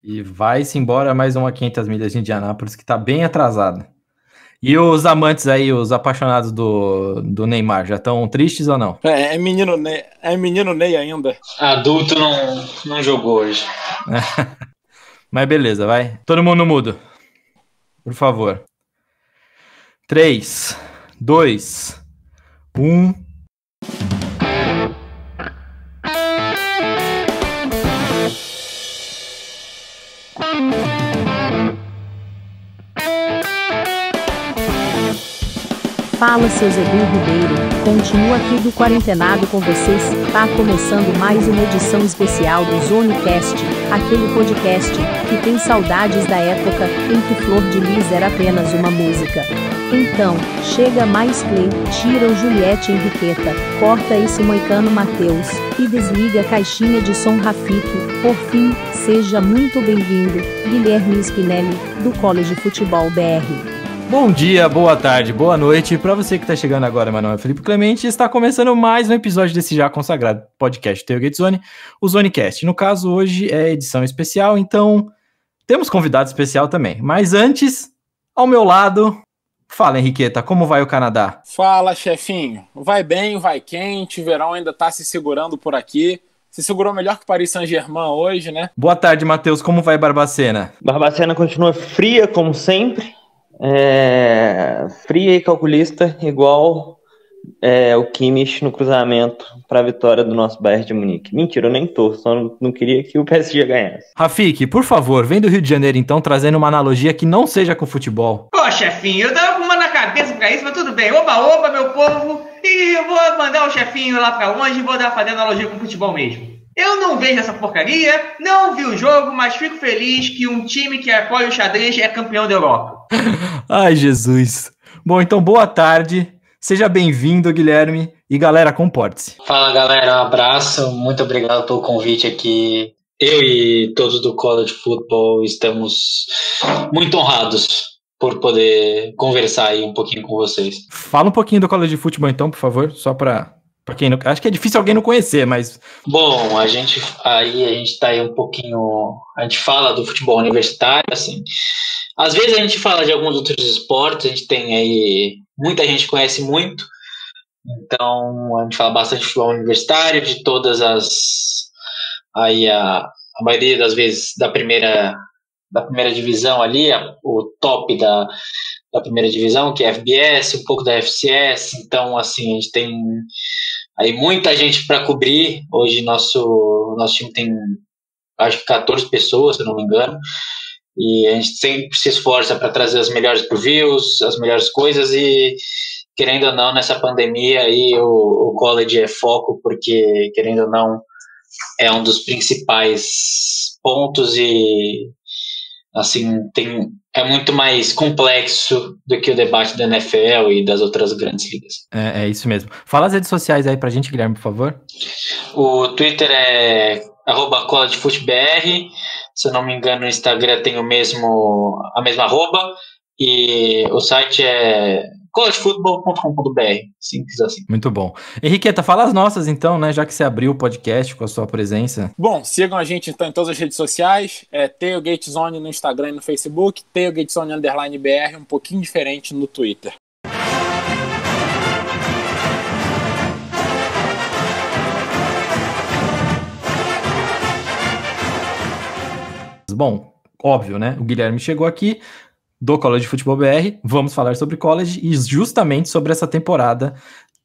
E vai-se embora mais uma 500 milhas de Indianápolis, que tá bem atrasado. E os amantes aí, os apaixonados do Neymar, já estão tristes ou não? É menino Ney ainda. Adulto não jogou hoje. Mas beleza, vai. Todo mundo mudo, por favor. 3, 2, 1. Fala, seu Edu Ribeiro, continuo aqui do Quarentenado com vocês. Tá começando mais uma edição especial do Zonecast, aquele podcast que tem saudades da época em que Flor de Lis era apenas uma música. Então, chega mais play, tira o Juliette Henriqueta, corta esse moicano Mateus e desliga a caixinha de som Rafik. Por fim, seja muito bem-vindo, Guilherme Spinelli, do College Futebol BR. Bom dia, boa tarde, boa noite. Para você que está chegando agora, meu nome é Felipe Clemente e está começando mais um episódio desse já consagrado podcast Tailgate Zone, o Zonecast. No caso, hoje é edição especial, então temos convidado especial também. Mas antes, ao meu lado, fala, Henriqueta, como vai o Canadá? Fala, chefinho. Vai bem, vai quente, o verão ainda tá se segurando por aqui. Se segurou melhor que Paris Saint-Germain hoje, né? Boa tarde, Matheus, como vai Barbacena? Barbacena continua fria, como sempre. Fria e calculista, igual o Kimmich no cruzamento para a vitória do nosso Bayern de Munique. Mentira, eu nem torço, só não queria que o PSG ganhasse. Rafik, por favor, vem do Rio de Janeiro então, trazendo uma analogia que não seja com futebol. Pô, chefinho, eu tava com uma na cabeça pra isso, mas tudo bem. Oba, oba, meu povo, e eu vou mandar o chefinho lá pra longe e vou fazer analogia com futebol mesmo. Eu não vejo essa porcaria, não vi o jogo, mas fico feliz que um time que apoia o xadrez é campeão da Europa. Ai, Jesus. Bom, então boa tarde, seja bem-vindo, Guilherme, e galera, comporte-se. Fala, galera, um abraço, muito obrigado pelo convite aqui. Eu e todos do College Football estamos muito honrados por poder conversar aí um pouquinho com vocês. Fala um pouquinho do College Football então, por favor, só para quem não... Acho que é difícil alguém não conhecer, mas... Bom, a gente tá aí um pouquinho... A gente fala do futebol universitário, assim. Às vezes a gente fala de alguns outros esportes, a gente tem aí... Muita gente conhece muito. Então, a gente fala bastante de futebol universitário, de todas as... Aí a maioria das vezes da primeira divisão ali, o top da primeira divisão, que é a FBS, um pouco da FCS. Então, assim, a gente tem... Aí muita gente para cobrir. Hoje nosso time tem, acho que 14 pessoas, se eu não me engano. E a gente sempre se esforça para trazer as melhores previews, as melhores coisas. E, querendo ou não, nessa pandemia aí o college é foco, porque, querendo ou não, é um dos principais pontos e, assim, é muito mais complexo do que o debate da NFL e das outras grandes ligas. É isso mesmo. Fala as redes sociais aí pra gente, Guilherme, por favor. O Twitter é @collegefootbr. Se eu não me engano, no Instagram tem a mesma arroba. E o site é collegefootball.com.br, simples assim. Muito bom. Henriqueta, fala as nossas então, né? Já que você abriu o podcast com a sua presença. Bom, sigam a gente então em todas as redes sociais. Tailgate Zone no Instagram e no Facebook. Tailgate Zone _BR, um pouquinho diferente no Twitter. Bom, óbvio, né? O Guilherme chegou aqui do College Futebol BR, vamos falar sobre college e justamente sobre essa temporada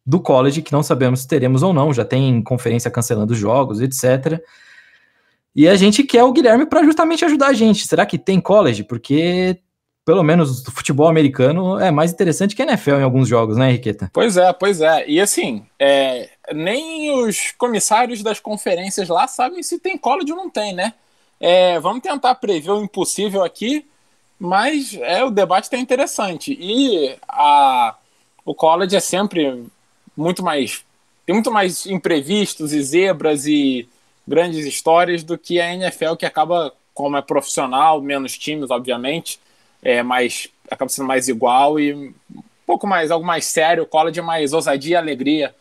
do college, que não sabemos se teremos ou não, já tem conferência cancelando jogos, etc. E a gente quer o Guilherme para justamente ajudar a gente. Será que tem college? Porque, pelo menos, o futebol americano é mais interessante que a NFL em alguns jogos, né, Henriqueta? Pois é. E assim, nem os comissários das conferências lá sabem se tem college ou não tem, né? Vamos tentar prever o impossível aqui, mas o debate está interessante. E o college é sempre tem muito mais imprevistos e zebras e grandes histórias do que a NFL, que acaba, como é profissional, menos times, obviamente, acaba sendo mais igual e um pouco mais, algo mais sério. O college é mais ousadia e alegria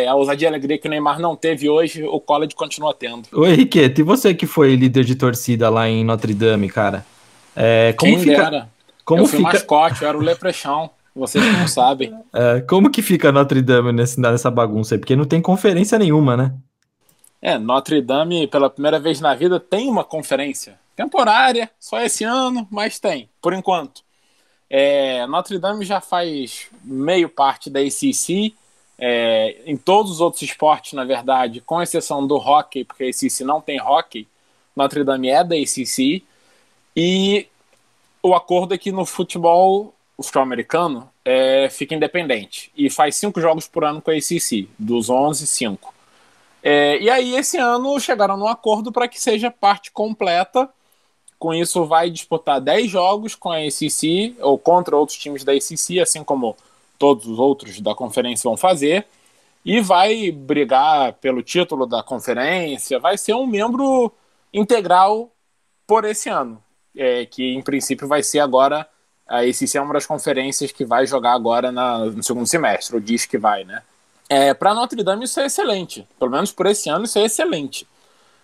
a ousadia e alegria que o Neymar não teve hoje, o College continua tendo. Ô Henriqueta, e você que foi líder de torcida lá em Notre Dame, cara? Como Quem fica... dera. Como eu fui fica... mascote, eu era o Leprechaun. Vocês que não sabem. Como que fica Notre Dame nessa bagunça aí? Porque não tem conferência nenhuma, né? Notre Dame, pela primeira vez na vida, tem uma conferência temporária, só esse ano, mas tem, por enquanto. Notre Dame já faz meio parte da ACC, em todos os outros esportes, na verdade, com exceção do hockey, porque a ACC não tem hockey, Notre Dame é da ACC, e o acordo é que no futebol americano fica independente, e faz 5 jogos por ano com a ACC, dos 11, 5. E aí esse ano chegaram num acordo para que seja parte completa. Com isso vai disputar 10 jogos com a ACC ou contra outros times da ACC, assim como todos os outros da conferência vão fazer, e vai brigar pelo título da conferência, vai ser um membro integral por esse ano, que em princípio vai ser agora, a ACC é uma das conferências que vai jogar agora no segundo semestre, ou diz que vai, né? Para Notre Dame isso é excelente, pelo menos por esse ano isso é excelente.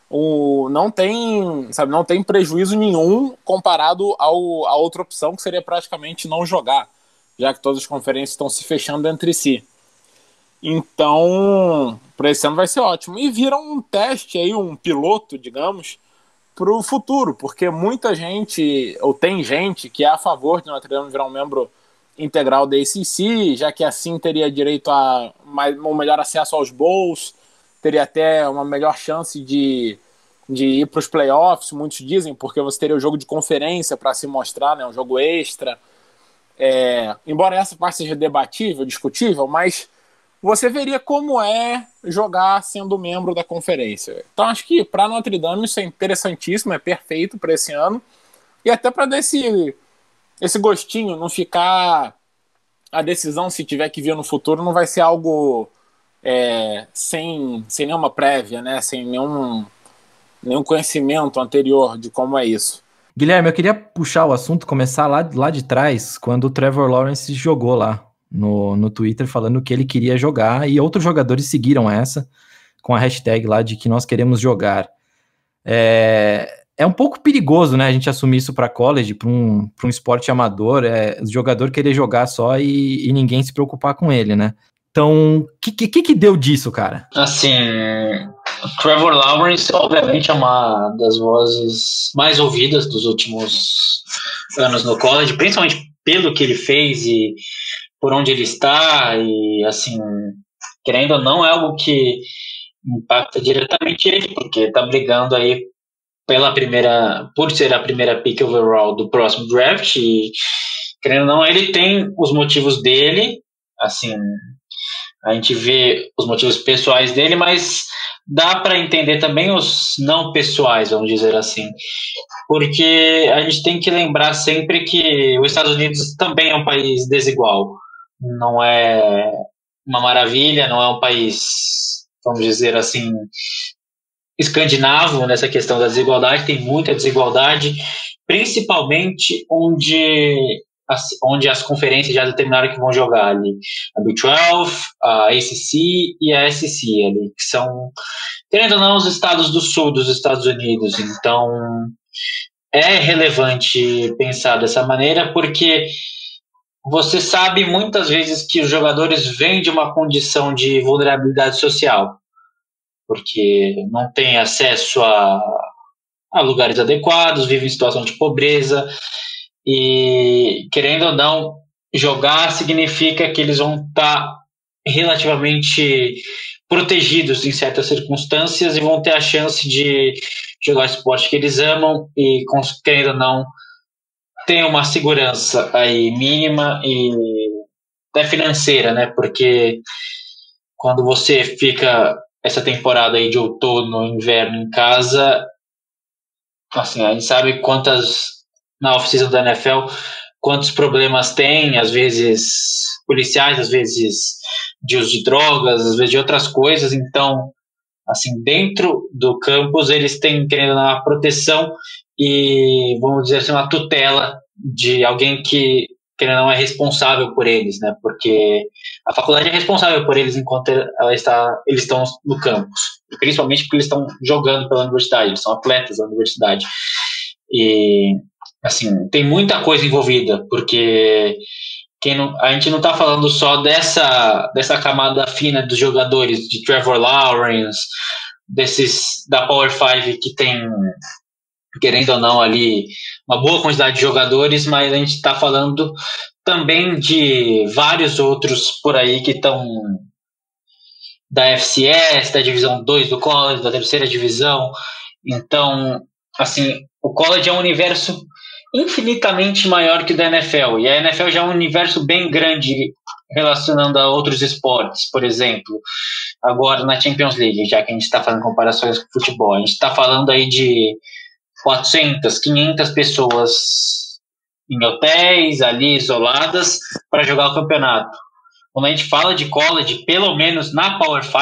Não tem prejuízo nenhum comparado a outra opção, que seria praticamente não jogar, já que todas as conferências estão se fechando entre si. Então, para esse ano vai ser ótimo. E vira um teste, aí, um piloto, digamos, para o futuro, porque muita gente, ou tem gente, que é a favor de Notre Dame virar um membro integral da ACC, já que assim teria direito a um melhor acesso aos bowls, teria até uma melhor chance de ir para os playoffs, muitos dizem, porque você teria o jogo de conferência para se mostrar, né, um jogo extra. Embora essa parte seja debatível, discutível, mas você veria como é jogar sendo membro da conferência. Então acho que para Notre Dame isso é interessantíssimo, é perfeito para esse ano, e até para dar esse gostinho, não ficar a decisão, se tiver que vir no futuro, não vai ser algo sem nenhuma prévia, né? Sem nenhum conhecimento anterior de como é isso. Guilherme, eu queria puxar o assunto, começar lá de trás, quando o Trevor Lawrence jogou lá no Twitter, falando que ele queria jogar, e outros jogadores seguiram essa, com a hashtag lá de que nós queremos jogar. É um pouco perigoso, né, a gente assumir isso para college, para um esporte amador, o jogador querer jogar só e ninguém se preocupar com ele, né? Então, o que deu disso, cara? Assim, Trevor Lawrence, obviamente, é uma das vozes mais ouvidas dos últimos anos no college, principalmente pelo que ele fez e por onde ele está, e assim, querendo ou não, é algo que impacta diretamente ele, porque está brigando aí por ser a primeira pick overall do próximo draft, e querendo ou não, ele tem os motivos dele, assim, a gente vê os motivos pessoais dele, mas dá para entender também os não pessoais, vamos dizer assim, porque a gente tem que lembrar sempre que os Estados Unidos também é um país desigual, não é uma maravilha, não é um país, vamos dizer assim, escandinavo nessa questão da desigualdade, tem muita desigualdade, principalmente onde as conferências já determinaram que vão jogar ali, a Big 12, a ACC e a SEC ali, que são, querendo ou não, os estados do sul dos Estados Unidos. Então é relevante pensar dessa maneira, porque você sabe muitas vezes que os jogadores vêm de uma condição de vulnerabilidade social, porque não tem acesso a lugares adequados, vivem em situação de pobreza, e querendo ou não, jogar significa que eles vão estar relativamente protegidos em certas circunstâncias e vão ter a chance de jogar o esporte que eles amam e, querendo ou não, ter uma segurança aí mínima e até financeira, né? Porque quando você fica essa temporada aí de outono, inverno em casa, assim, a gente sabe na off-season da NFL, quantos problemas tem, às vezes policiais, às vezes de uso de drogas, às vezes de outras coisas. Então, assim, dentro do campus, eles têm, querendo uma proteção e, vamos dizer assim, uma tutela de alguém que que não é responsável por eles, né? Porque a faculdade é responsável por eles enquanto eles estão no campus, principalmente porque eles estão jogando pela universidade, eles são atletas da universidade. E, assim, tem muita coisa envolvida, porque a gente não está falando só dessa camada fina dos jogadores, de Trevor Lawrence, da Power 5 que tem, querendo ou não, ali uma boa quantidade de jogadores, mas a gente está falando também de vários outros por aí que estão da FCS, da divisão 2 do college, da terceira divisão. Então, assim, o college é um universo infinitamente maior que o da NFL, e a NFL já é um universo bem grande relacionando a outros esportes. Por exemplo, agora na Champions League, já que a gente está fazendo comparações com o futebol, a gente está falando aí de 400, 500 pessoas em hotéis ali isoladas para jogar o campeonato. Quando a gente fala de college, pelo menos na Power 5,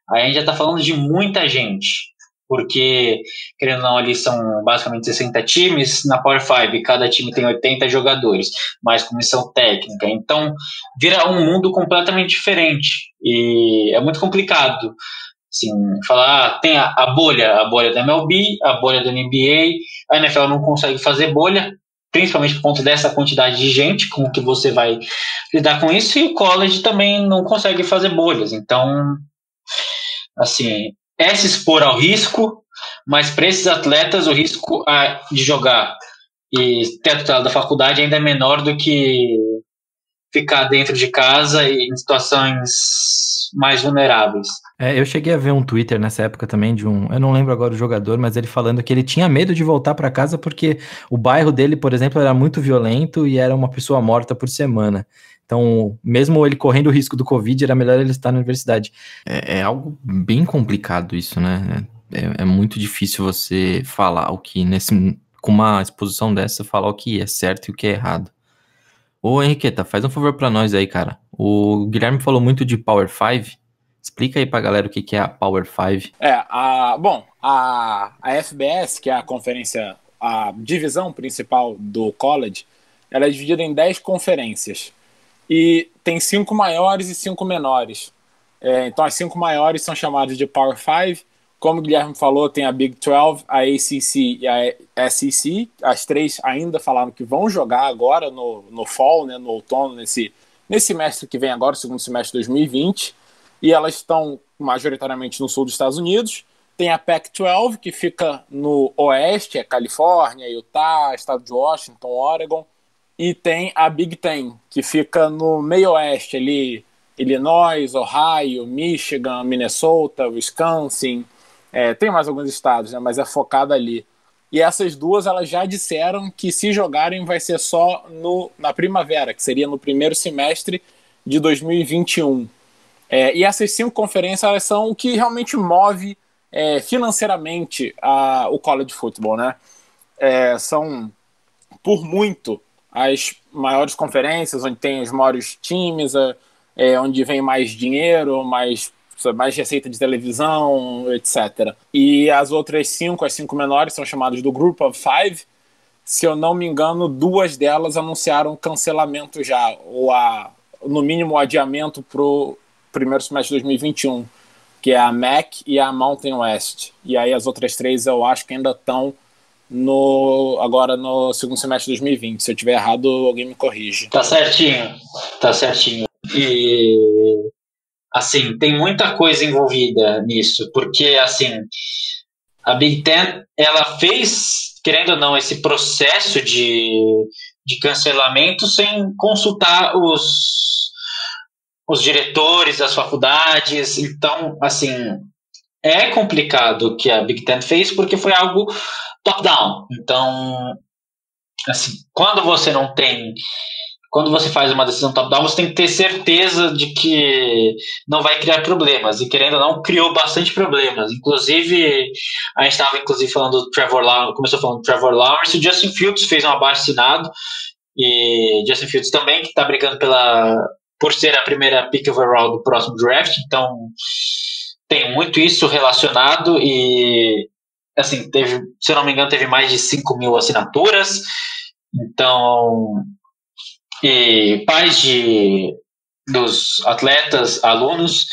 a gente já está falando de muita gente, porque, querendo ou não, ali são basicamente 60 times, na Power 5 cada time tem 80 jogadores, mais comissão técnica, então vira um mundo completamente diferente, e é muito complicado. Assim, falar, tem a bolha da MLB, a bolha da NBA, a NFL não consegue fazer bolha, principalmente por conta dessa quantidade de gente, como que você vai lidar com isso, e o college também não consegue fazer bolhas. Então, assim, é se expor ao risco, mas para esses atletas o risco de jogar e ter a tutela da faculdade ainda é menor do que ficar dentro de casa e em situações mais vulneráveis. Eu cheguei a ver um Twitter nessa época também eu não lembro agora o jogador, mas ele falando que ele tinha medo de voltar para casa porque o bairro dele, por exemplo, era muito violento e era uma pessoa morta por semana. Então, mesmo ele correndo o risco do Covid, era melhor ele estar na universidade. É algo bem complicado isso, né? É muito difícil você falar o que, com uma exposição dessa, falar o que é certo e o que é errado. Ô, Henriqueta, faz um favor pra nós aí, cara. O Guilherme falou muito de Power 5. Explica aí pra galera o que é a Power 5. A FBS, que é a conferência, a divisão principal do college, ela é dividida em 10 conferências. E tem 5 maiores e 5 menores. Então as 5 maiores são chamadas de Power 5. Como o Guilherme falou, tem a Big 12, a ACC e a SEC. As 3 ainda falaram que vão jogar agora no fall, né, no outono, nesse semestre que vem agora, segundo semestre de 2020. E elas estão majoritariamente no sul dos Estados Unidos. Tem a Pac-12, que fica no oeste, é Califórnia, Utah, estado de Washington, Oregon. E tem a Big Ten, que fica no meio oeste, ali, Illinois, Ohio, Michigan, Minnesota, Wisconsin. Tem mais alguns estados, né, mas é focada ali. E essas duas, elas já disseram que se jogarem vai ser só na primavera, que seria no primeiro semestre de 2021. E essas 5 conferências, elas são o que realmente move financeiramente o college football, né? São, por muito, as maiores conferências, onde tem os maiores times, onde vem mais dinheiro, mais receita de televisão, etc. E as outras 5, as 5 menores, são chamadas do Group of 5. Se eu não me engano, 2 delas anunciaram cancelamento já, ou no mínimo o adiamento para o primeiro semestre de 2021, que é a MAC e a Mountain West. E aí as outras 3 eu acho que ainda estão agora no segundo semestre de 2020. Se eu estiver errado, alguém me corrige. Tá certinho. E, assim, tem muita coisa envolvida nisso, porque, assim, a Big Ten, ela fez, querendo ou não, esse processo de cancelamento sem consultar os diretores das faculdades. Então, assim, é complicado o que a Big Ten fez, porque foi algo top-down. Então, assim, quando você faz uma decisão top-down, você tem que ter certeza de que não vai criar problemas. E, querendo ou não, criou bastante problemas. Inclusive, a gente estava falando do Trevor Lawrence, começou falando do Trevor Lawrence, o Justin Fields fez um abaixo-assinado, e Justin Fields também, que está brigando por ser a primeira pick overall do próximo draft. Então, tem muito isso relacionado. E, assim, se eu não me engano, teve mais de 5 mil assinaturas. Então, e pais dos atletas, alunos,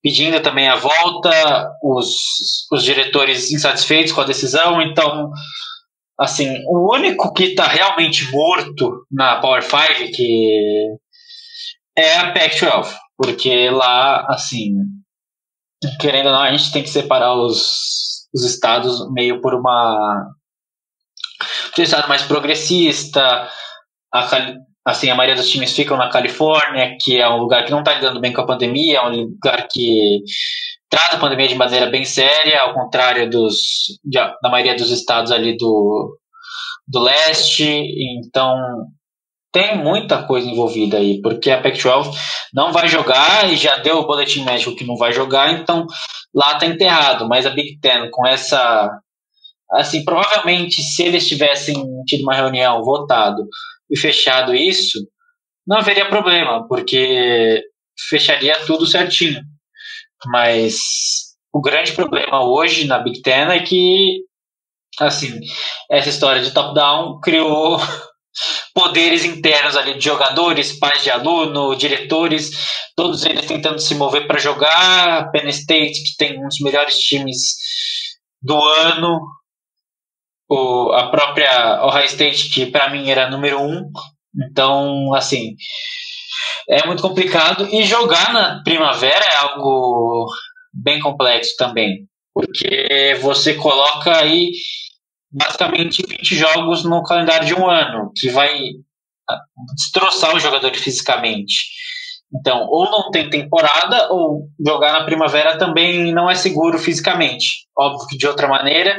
pedindo também a volta, os diretores insatisfeitos com a decisão. Então, assim, o único que está realmente morto na Power 5 que é a Pac-12, porque lá, assim, querendo ou não, a gente tem que separar os estados meio por um estado mais progressista. Assim, a maioria dos times ficam na Califórnia, que é um lugar que não está lidando bem com a pandemia, é um lugar que trata a pandemia de maneira bem séria, ao contrário da maioria dos estados ali do leste. Então, tem muita coisa envolvida aí, porque a Pac-12 não vai jogar e já deu o boletim médico que não vai jogar, então lá está enterrado. Mas a Big Ten, com essa... Assim, provavelmente, se eles tivessem tido uma reunião, votado e fechado isso, não haveria problema, porque fecharia tudo certinho. Mas o grande problema hoje na Big Ten é que, assim, essa história de top-down criou poderes internos ali de jogadores, pais de aluno, diretores, todos eles tentando se mover para jogar. Penn State, que tem um dos melhores times do ano, a própria Ohio State, que para mim era número 1. Então, assim, é muito complicado. E jogar na primavera é algo bem complexo também, porque você coloca aí basicamente 20 jogos no calendário de um ano, que vai destroçar o jogador fisicamente. Então, ou não tem temporada, ou jogar na primavera também não é seguro fisicamente. Óbvio que de outra maneira,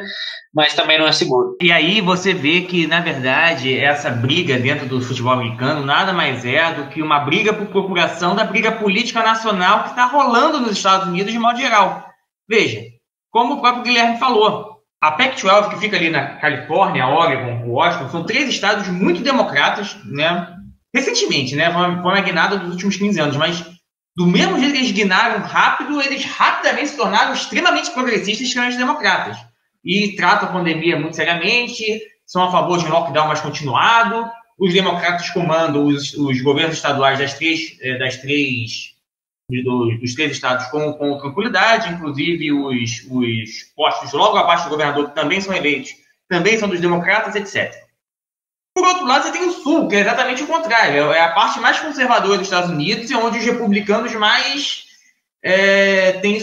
mas também não é seguro. E aí você vê que, na verdade, essa briga dentro do futebol americano nada mais é do que uma briga por procuração da briga política nacional que está rolando nos Estados Unidos de modo geral. Veja, como o próprio Guilherme falou, a Pac-12, que fica ali na Califórnia, Oregon, Washington, são 3 estados muito democratas, né? Recentemente, né? Foi uma guinada dos últimos 15 anos, mas do mesmo jeito que eles guinaram rápido, eles rapidamente se tornaram extremamente progressistas e extremamente democratas. E tratam a pandemia muito seriamente, são a favor de um lockdown mais continuado. Os democratas comandam os governos estaduais dos 3 estados com tranquilidade, inclusive os postos logo abaixo do governador, que também são eleitos, também são dos democratas, etc. Por outro lado, você tem o Sul, que é exatamente o contrário. É a parte mais conservadora dos Estados Unidos, e onde os republicanos mais têm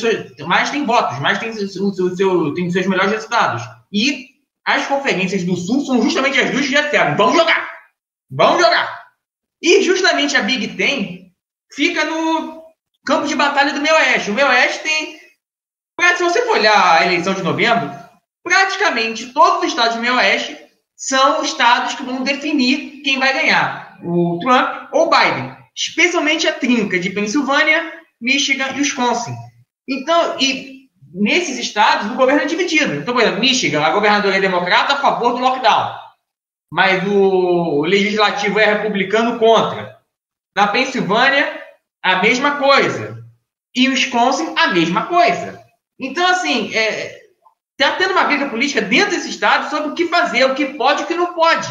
votos, mais têm seus melhores resultados. E as conferências do Sul são justamente as duas que já disseram: vamos jogar! Vamos jogar! E justamente a Big Ten fica no campo de batalha do meio oeste. O meio oeste tem... Se você for olhar a eleição de novembro, praticamente todos os estados do meio oeste são estados que vão definir quem vai ganhar, o Trump ou Biden. Especialmente a trinca de Pensilvânia, Michigan e Wisconsin. Então, e nesses estados, o governo é dividido. Então, por exemplo, Michigan, a governadora é democrata a favor do lockdown, mas o legislativo é republicano contra. Na Pensilvânia, a mesma coisa. E Wisconsin, a mesma coisa. Então, assim, está tendo uma briga política dentro desse estado sobre o que fazer, o que pode e o que não pode.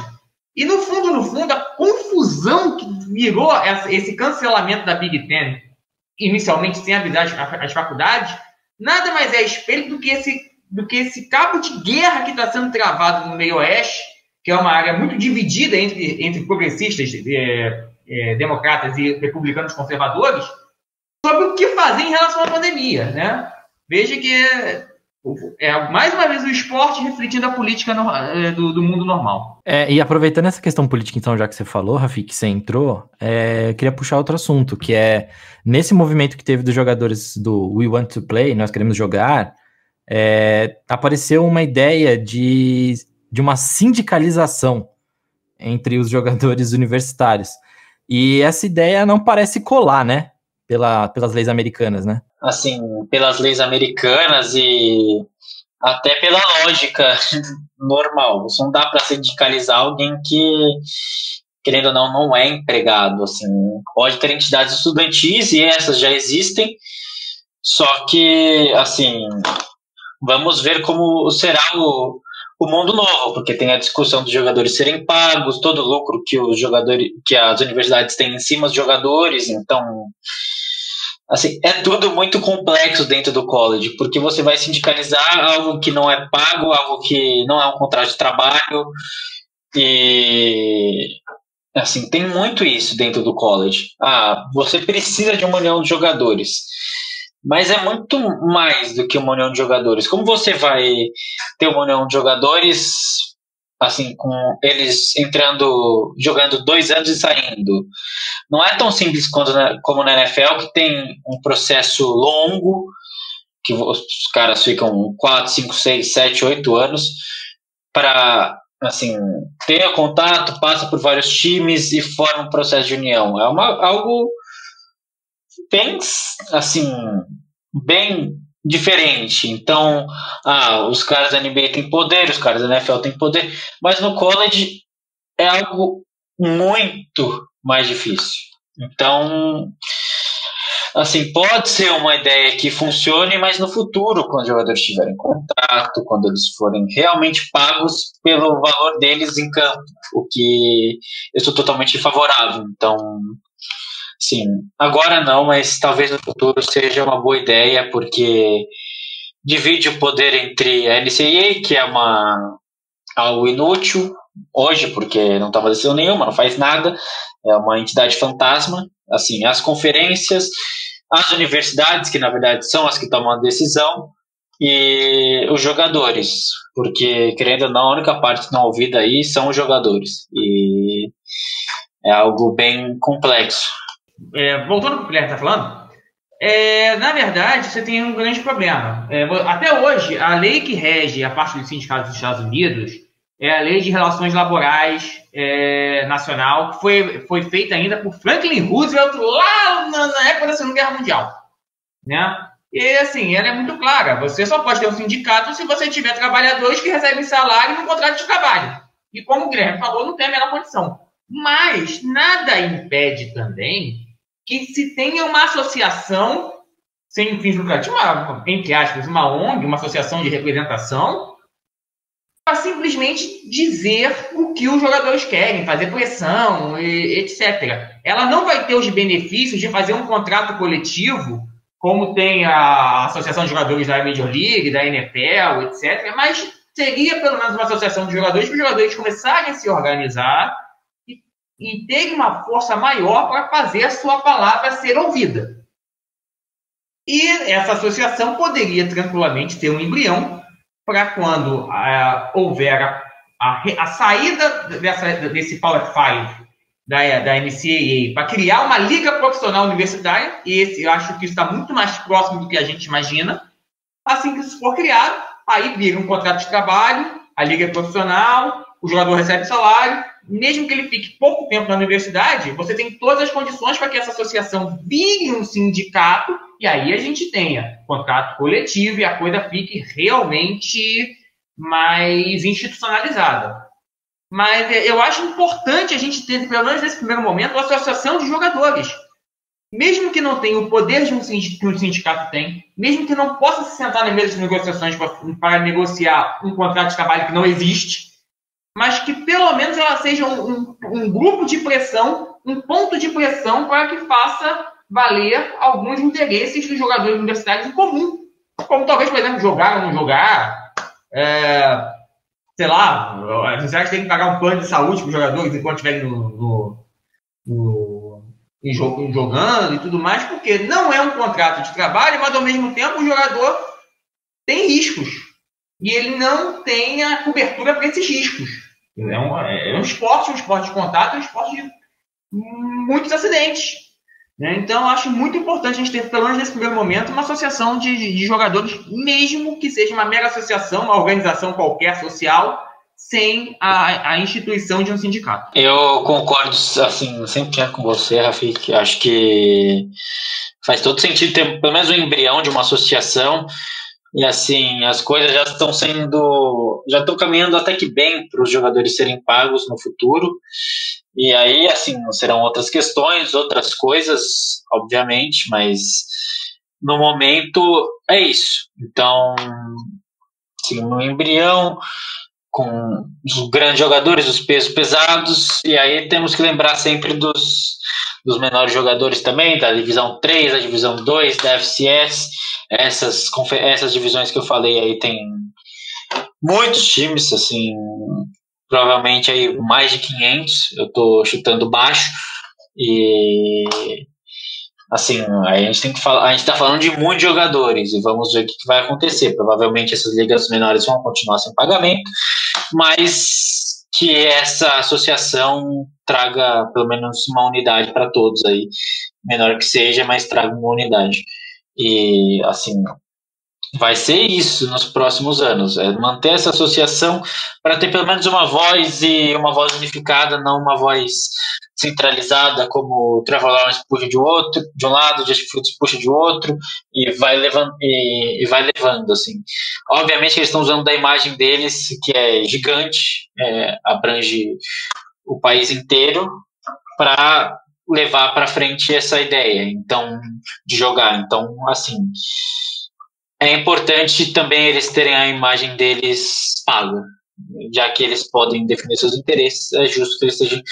E, no fundo, a confusão que virou esse cancelamento da Big Ten, inicialmente sem avisar as faculdades, nada mais é espelho do que esse cabo de guerra que está sendo travado no meio oeste, que é uma área muito dividida entre progressistas, democratas e republicanos conservadores, sobre o que fazer em relação à pandemia, né? Veja que mais uma vez o esporte refletindo a política do mundo normal. E aproveitando essa questão política, então, já que você falou, Rafi, que você entrou, eu queria puxar outro assunto, que é, nesse movimento que teve dos jogadores do We Want to Play, nós queremos jogar, apareceu uma ideia de uma sindicalização entre os jogadores universitários. E essa ideia não parece colar, né? Pelas leis americanas, né? Assim, pelas leis americanas e até pela lógica normal. Não dá para sindicalizar alguém que, querendo ou não é empregado. Assim, pode ter entidades estudantis e essas já existem, só que, assim, vamos ver como será o mundo novo, porque tem a discussão dos jogadores serem pagos, todo o lucro que as universidades têm em cima dos jogadores, então assim, é tudo muito complexo dentro do college, porque você vai sindicalizar algo que não é pago, algo que não é um contrato de trabalho, e assim, tem muito isso dentro do college. Você precisa de uma união de jogadores, mas é muito mais do que uma união de jogadores. Como você vai ter uma união de jogadores, assim, com eles jogando 2 anos e saindo? Não é tão simples como na NFL, que tem um processo longo, que os caras ficam 4, 5, 6, 7, 8 anos para, assim, ter contato, passa por vários times e forma um processo de união. É algo bem, assim, bem diferente. Então, os caras da NBA têm poder, os caras da NFL têm poder, mas no college é algo muito mais difícil. Então, assim, pode ser uma ideia que funcione, mas no futuro, quando os jogadores tiverem contrato, quando eles forem realmente pagos pelo valor deles em campo, o que eu sou totalmente favorável. Então, sim, agora não, mas talvez no futuro seja uma boa ideia, porque divide o poder entre a NCAA, que é algo inútil hoje, porque não toma decisão nenhuma, não faz nada, é uma entidade fantasma, assim, as conferências, as universidades, que na verdade são as que tomam a decisão, e os jogadores, porque, querendo ou não, a única parte não ouvida aí são os jogadores, e é algo bem complexo. Voltando para o que o Guilherme está falando, na verdade, você tem um grande problema. Até hoje, a lei que rege a parte dos sindicatos dos Estados Unidos é a Lei de Relações Laborais Nacional, que foi feita ainda por Franklin Roosevelt lá na época da Segunda Guerra Mundial. Né? E, assim, ela é muito clara. Você só pode ter um sindicato se você tiver trabalhadores que recebem salário no contrato de trabalho. E como o Guilherme falou, não tem a menor condição. Mas nada impede também que se tenha uma associação sem fins lucrativos, entre aspas, uma ONG, uma associação de representação, para simplesmente dizer o que os jogadores querem, fazer pressão, etc. Ela não vai ter os benefícios de fazer um contrato coletivo, como tem a Associação de Jogadores da Major League, da NFL, etc. Mas seria pelo menos uma associação de jogadores, para os jogadores começarem a se organizar e ter uma força maior para fazer a sua palavra ser ouvida. E essa associação poderia tranquilamente ter um embrião para quando houver a saída desse Power 5 da NCAA para criar uma liga profissional universitária, e eu acho que isso está muito mais próximo do que a gente imagina. Assim que isso for criado, aí vira um contrato de trabalho, a liga é profissional, o jogador recebe salário, mesmo que ele fique pouco tempo na universidade, você tem todas as condições para que essa associação vire um sindicato, e aí a gente tenha contrato coletivo e a coisa fique realmente mais institucionalizada. Mas eu acho importante a gente ter, pelo menos nesse primeiro momento, uma associação de jogadores. Mesmo que não tenha o poder que um sindicato tem, mesmo que não possa se sentar na mesa de negociações para negociar um contrato de trabalho que não existe, mas que pelo menos ela seja um grupo de pressão, um ponto de pressão para que faça valer alguns interesses dos jogadores universitários em comum. Como talvez, por exemplo, jogar ou não jogar, sei lá, a universidade tem que pagar um plano de saúde para os jogadores enquanto estiverem jogando e tudo mais, porque não é um contrato de trabalho, mas ao mesmo tempo o jogador tem riscos. E ele não tem a cobertura para esses riscos. É um esporte de contato, é um esporte de muitos acidentes. Né? Então, acho muito importante a gente ter, pelo menos nesse primeiro momento, uma associação de jogadores, mesmo que seja uma mera associação, uma organização qualquer social, sem a instituição de um sindicato. Eu concordo, assim, 100% com você, Rafik. Acho que faz todo sentido ter pelo menos um embrião de uma associação. E assim, as coisas já estão caminhando até que bem para os jogadores serem pagos no futuro. E aí, assim, serão outras questões, outras coisas, obviamente, mas no momento é isso. Então, assim, um embrião com os grandes jogadores, os pesos pesados, e aí temos que lembrar sempre dos menores jogadores também, da divisão 3, da divisão 2, da FCS, essas divisões que eu falei aí tem muitos times, assim, provavelmente aí mais de 500, eu tô chutando baixo, e assim, a gente tem que falar, a gente tá falando de muitos jogadores, e vamos ver o que vai acontecer. Provavelmente essas ligas menores vão continuar sem pagamento, mas que essa associação traga pelo menos uma unidade para todos aí, menor que seja, mas traga uma unidade. E assim, vai ser isso nos próximos anos, é manter essa associação para ter pelo menos uma voz, e uma voz unificada, não uma voz centralizada, como o Trevor Lawrence puxa de um lado, o Justin Fields puxa de outro, e vai levando, assim. Obviamente que eles estão usando da imagem deles, que é gigante, abrange o país inteiro, para levar para frente essa ideia, então, de jogar. Então, assim, é importante também eles terem a imagem deles paga, já que eles podem definir seus interesses, é justo que eles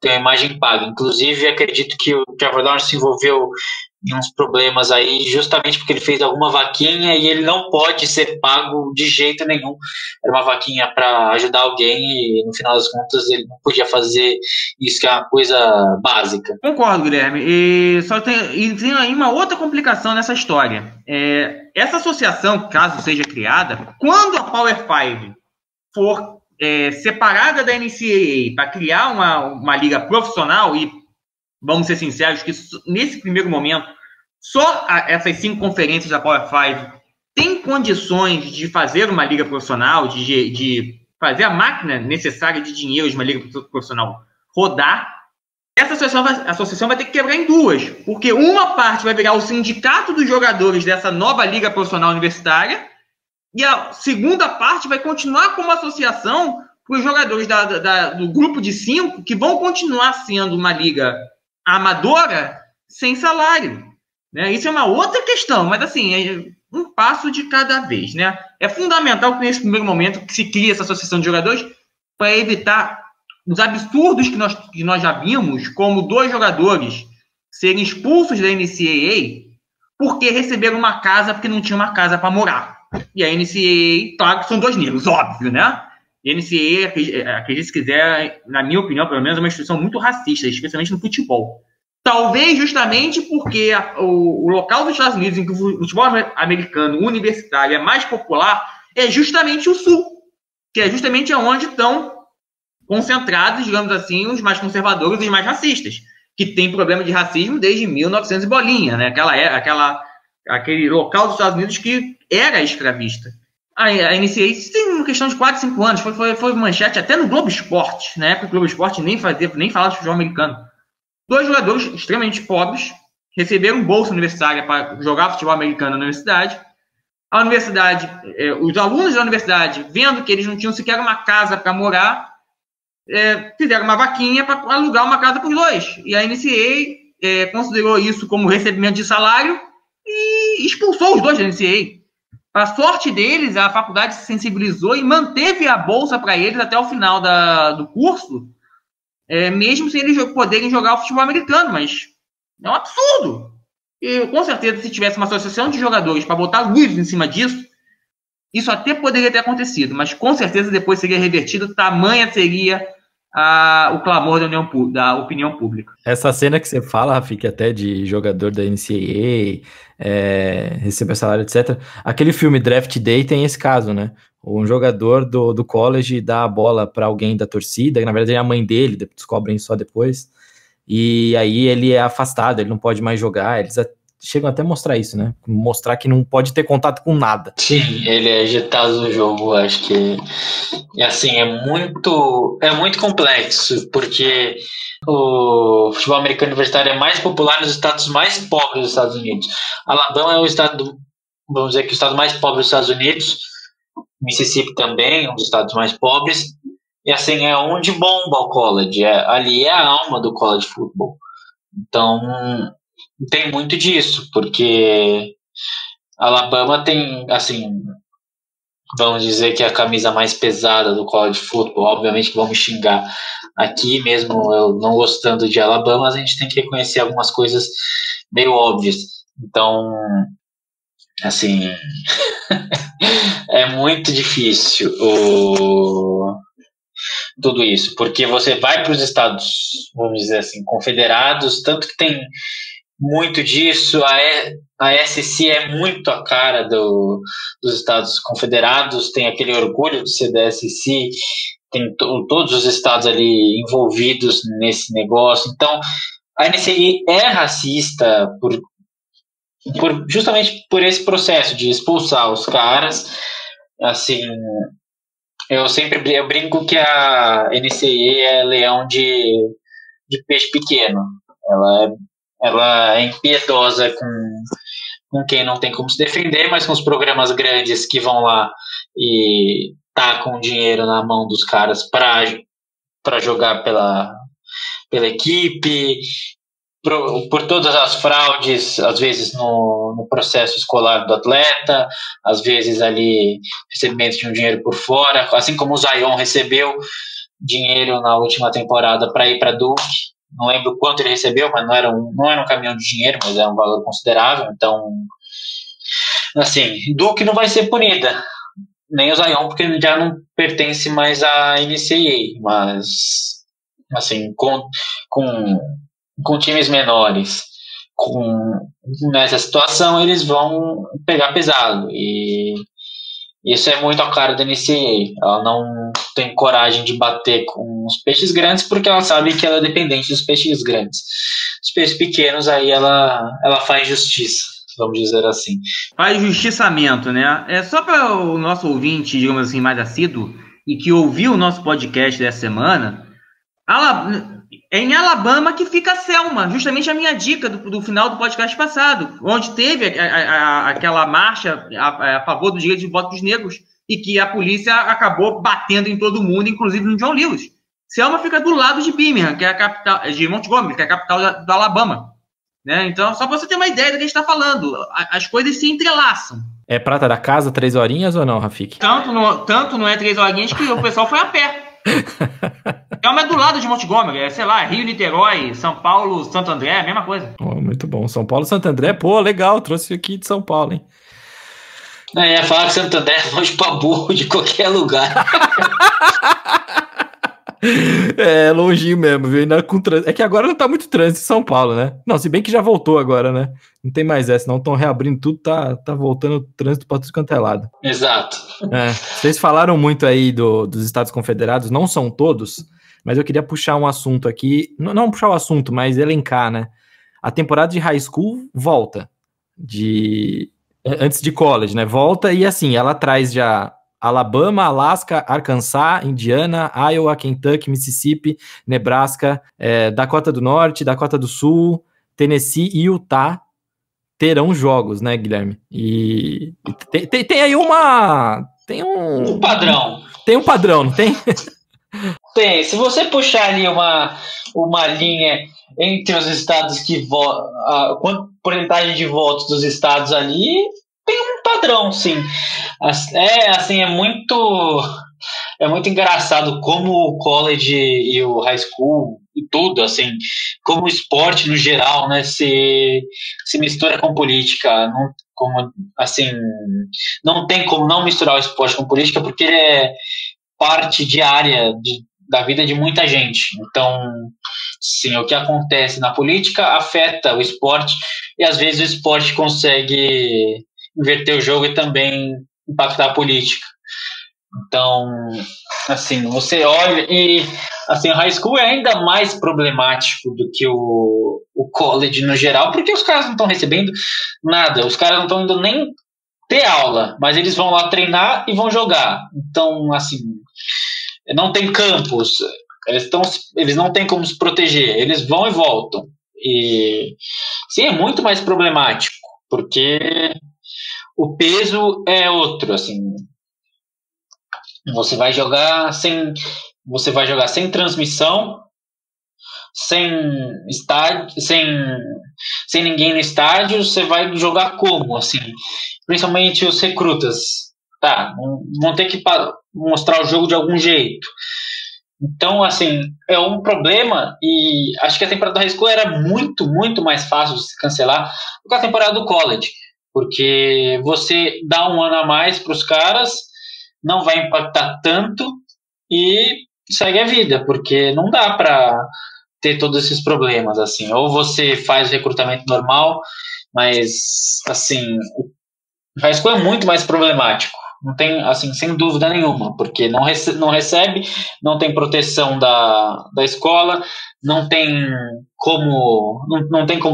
tenham a imagem paga. Inclusive, acredito que o Trevor Lawrence se envolveu em uns problemas aí, justamente porque ele fez alguma vaquinha e ele não pode ser pago de jeito nenhum. Era uma vaquinha para ajudar alguém e, no final das contas, ele não podia fazer isso, que é uma coisa básica. Concordo, Guilherme. E tem aí uma outra complicação nessa história. Essa associação, caso seja criada, quando a Power 5 for separada da NCAA para criar uma liga profissional, e vamos ser sinceros que nesse primeiro momento só essas 5 conferências da Power 5 têm condições de fazer uma liga profissional, de fazer a máquina necessária de dinheiro de uma liga profissional rodar. Essa associação vai ter que quebrar em duas, porque uma parte vai virar o sindicato dos jogadores dessa nova liga profissional universitária, e a segunda parte vai continuar como associação para os jogadores do grupo de 5, que vão continuar sendo uma liga amadora sem salário, né? Isso é uma outra questão, mas assim, é um passo de cada vez, né? É fundamental que nesse primeiro momento que se crie essa associação de jogadores para evitar os absurdos que nós já vimos, como 2 jogadores serem expulsos da NCAA porque receberam uma casa porque não tinha uma casa para morar. E a NCAA, claro que são 2 negros, óbvio, né? E a NCAA, acredite se quiser, na minha opinião, pelo menos, é uma instituição muito racista, especialmente no futebol. Talvez justamente porque o local dos Estados Unidos em que o futebol americano universitário é mais popular é justamente o Sul, que é justamente onde estão concentrados, digamos assim, os mais conservadores e os mais racistas, que tem problema de racismo desde 1900 e bolinha, né? Aquele local dos Estados Unidos que era escravista. A NCAA tem uma questão de 4, 5 anos, foi manchete até no Globo Esporte, na época o Globo Esporte nem falava de futebol americano. 2 jogadores extremamente pobres receberam bolsa universitária para jogar futebol americano na universidade. A universidade, os alunos da universidade, vendo que eles não tinham sequer uma casa para morar, fizeram uma vaquinha para alugar uma casa para os 2. E a NCAA considerou isso como recebimento de salário e expulsou os 2 da NCAA. Para sorte deles, a faculdade se sensibilizou e manteve a bolsa para eles até o final do curso, mesmo sem eles poderem jogar o futebol americano, mas é um absurdo. E com certeza, se tivesse uma associação de jogadores para botar luz em cima disso, isso até poderia ter acontecido, mas com certeza depois seria revertido, tamanha seria o clamor da opinião pública. Essa cena que você fala, Rafik, até de jogador da NCAA, receber salário, etc. Aquele filme Draft Day tem esse caso, né? Um jogador do college dá a bola para alguém da torcida, que na verdade é a mãe dele, descobrem só depois, e aí ele é afastado, ele não pode mais jogar, eles chegam até a mostrar isso, né? Mostrar que não pode ter contato com nada. Sim, ele é agitado do jogo, acho que... E assim, é muito complexo, porque o futebol americano universitário é mais popular nos estados mais pobres dos Estados Unidos. Alabama é o estado, vamos dizer que o estado mais pobre dos Estados Unidos, Mississippi também, um dos estados mais pobres, e assim, é onde bomba o college, ali é a alma do college football. Então, tem muito disso, porque Alabama tem, assim, vamos dizer que é a camisa mais pesada do college football. Obviamente que vão me xingar aqui, mesmo eu não gostando de Alabama, mas a gente tem que reconhecer algumas coisas meio óbvias. Então, assim, é muito difícil tudo isso, porque você vai para os estados, vamos dizer assim, confederados, tanto que tem muito disso, a SEC é muito a cara dos Estados Confederados, tem aquele orgulho de ser da SEC, tem todos os estados ali envolvidos nesse negócio. Então, a NCAA é racista justamente por esse processo de expulsar os caras. Assim, eu brinco que a NCAA é leão de peixe pequeno. Ela é impiedosa com quem não tem como se defender, mas com os programas grandes que vão lá e tacam dinheiro na mão dos caras para jogar pela equipe, por todas as fraudes, às vezes no processo escolar do atleta, às vezes ali recebimento de um dinheiro por fora, assim como o Zion recebeu dinheiro na última temporada para ir para Duke. Não lembro quanto ele recebeu, mas não era um caminhão de dinheiro, mas era um valor considerável. Então, assim, Duke não vai ser punida, nem o Zion, porque ele já não pertence mais à NCAA, mas, assim, com times menores, nessa situação, eles vão pegar pesado, e isso é muito a cara da NCAA. Ela não tem coragem de bater com os peixes grandes porque ela sabe que ela é dependente dos peixes grandes. Os peixes pequenos, aí ela faz justiça, vamos dizer assim. Faz justiçamento, né? É só para o nosso ouvinte, digamos assim, mais assíduo, e que ouviu o nosso podcast dessa semana, é em Alabama que fica a Selma, justamente a minha dica do final do podcast passado, onde teve aquela marcha a favor do direito de voto dos negros e que a polícia acabou batendo em todo mundo, inclusive no John Lewis. Selma fica do lado de Birmingham, que é a capital, de Montgomery, que é a capital do Alabama. Né? Então, só para você ter uma ideia do que a gente está falando, as coisas se entrelaçam. É prata da casa 3 horinhas ou não, Rafik? Tanto não é 3 horinhas que o pessoal foi a pé. É do lado de Montgomery, sei lá, Rio, Niterói, São Paulo, Santo André, a mesma coisa. Oh, muito bom. São Paulo, Santo André, pô, legal, trouxe aqui de São Paulo, hein? Ia falar que Santo André é longe pra burro de qualquer lugar. É, longinho mesmo, viu? É que agora não tá muito trânsito em São Paulo, né? Não, se bem que já voltou agora, né? Não tem mais essa, não estão reabrindo tudo, tá voltando o trânsito pra tudo quanto é lado. Exato. Vocês falaram muito aí dos Estados Confederados, não são todos, mas eu queria puxar um assunto aqui, não puxar o assunto, mas elencar, né? A temporada de high school volta, antes de college, né? Volta e assim, ela traz já Alabama, Alaska, Arkansas, Indiana, Iowa, Kentucky, Mississippi, Nebraska, Dakota do Norte, Dakota do Sul, Tennessee e Utah terão jogos, né, Guilherme? E tem aí tem um padrão. Tem um padrão, não tem? Tem. Se você puxar ali uma linha entre os estados que votam, a porcentagem de votos dos estados ali, tem um padrão, sim. É muito engraçado como o college e o high school e tudo, assim, como o esporte no geral, né, se mistura com política. Não tem como não misturar o esporte com política, porque ele é parte diária da vida de muita gente. Então, sim, o que acontece na política afeta o esporte, e às vezes o esporte consegue inverter o jogo e também impactar a política. Então, assim, você olha e, assim, o high school é ainda mais problemático do que o college no geral, porque os caras não estão recebendo nada, os caras não estão indo nem ter aula, mas eles vão lá treinar e vão jogar. Então, assim, não tem campus, eles não têm como se proteger, eles vão e voltam. E, sim, é muito mais problemático, porque o peso é outro, assim. Você vai jogar sem transmissão, sem estádio, sem ninguém no estádio. Você vai jogar como, assim? Principalmente os recrutas. Tá, vão ter que mostrar o jogo de algum jeito. Então, assim, é um problema, e acho que a temporada do high school era muito, muito mais fácil de se cancelar do que a temporada do college, porque você dá um ano a mais para os caras, não vai impactar tanto e segue a vida, porque não dá para ter todos esses problemas, assim. Ou você faz o recrutamento normal, mas, assim, o high school é muito mais problemático. Não tem, assim, sem dúvida nenhuma, porque não recebe, não tem proteção da escola, não tem como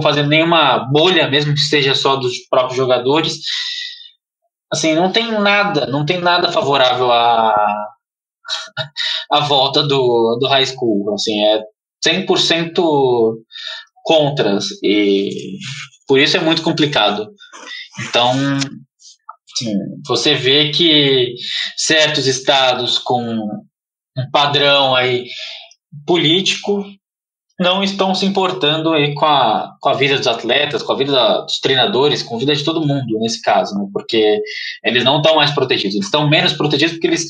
fazer nenhuma bolha, mesmo que seja só dos próprios jogadores. Assim, não tem nada favorável à volta do high school. Assim, é 100% contras, e por isso é muito complicado. Então, sim, você vê que certos estados com um padrão aí político não estão se importando aí com a vida dos atletas, com a vida dos treinadores, com a vida de todo mundo nesse caso, né? Porque eles não estão mais protegidos, eles estão menos protegidos porque eles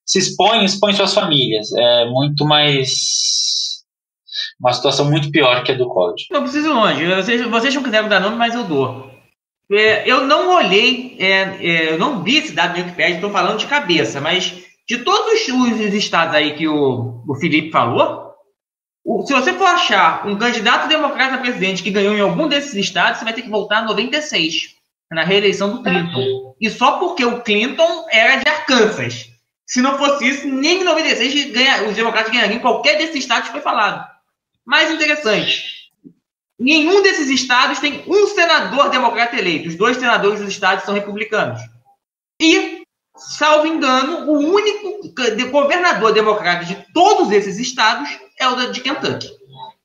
se expõem suas famílias. É muito mais uma situação muito pior que a do college. Não preciso ir longe, vocês não quiseram dar nome, mas eu dou. Eu não olhei, eu não vi esse dado no Wikipedia, estou falando de cabeça, mas de todos os estados aí que o Felipe falou, se você for achar um candidato democrata a presidente que ganhou em algum desses estados, você vai ter que voltar a 96, na reeleição do Clinton. E só porque o Clinton era de Arkansas. Se não fosse isso, nem em 96 os democratas ganhariam em qualquer desses estados que foi falado. Mais interessante, nenhum desses estados tem um senador democrata eleito. Os 2 senadores dos estados são republicanos. E, salvo engano, o único governador democrata de todos esses estados é o de Kentucky,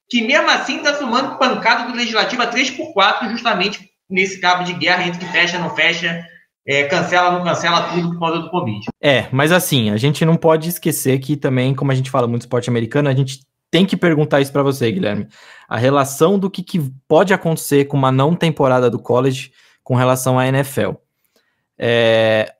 que mesmo assim está tomando pancada do legislativo a 3x4, justamente nesse cabo de guerra entre que fecha, não fecha, cancela, não cancela, tudo por causa do Covid. Mas assim, a gente não pode esquecer que também, como a gente fala muito esporte americano, a gente tem que perguntar isso para você, Guilherme. A relação do que pode acontecer com uma não temporada do college com relação à NFL.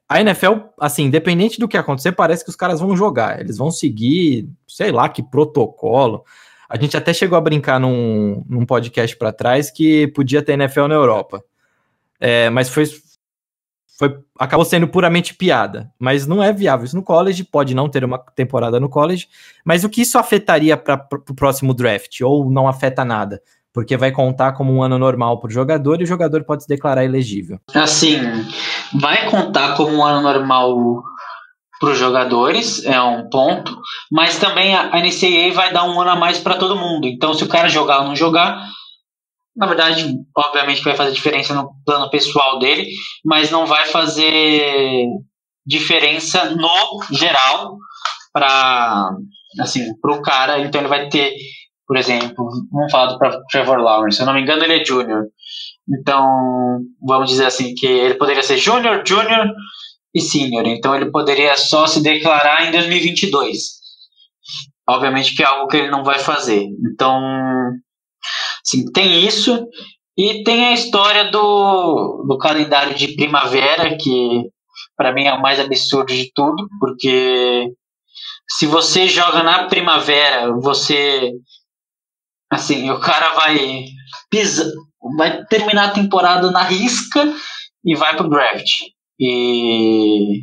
A NFL, assim, independente do que acontecer, parece que os caras vão jogar. Eles vão seguir, sei lá, que protocolo. A gente até chegou a brincar num podcast para trás que podia ter NFL na Europa. Mas acabou sendo puramente piada. Mas não é viável isso no college, pode não ter uma temporada no college, mas o que isso afetaria para o próximo draft? Ou não afeta nada? Porque vai contar como um ano normal para o jogador e o jogador pode se declarar elegível. Assim, vai contar como um ano normal para os jogadores, é um ponto, mas também a NCAA vai dar um ano a mais para todo mundo. Então, se o cara jogar ou não jogar, na verdade, obviamente vai fazer diferença no plano pessoal dele, mas não vai fazer diferença no geral para o cara. Então ele vai ter, por exemplo, vamos falar do Trevor Lawrence, se eu não me engano ele é júnior, então vamos dizer assim que ele poderia ser júnior e sênior, então ele poderia só se declarar em 2022, obviamente que é algo que ele não vai fazer. Então, sim, tem isso, e tem a história do calendário de primavera, que para mim é o mais absurdo de tudo, porque se você joga na primavera, o cara vai terminar a temporada na risca e vai pro draft. E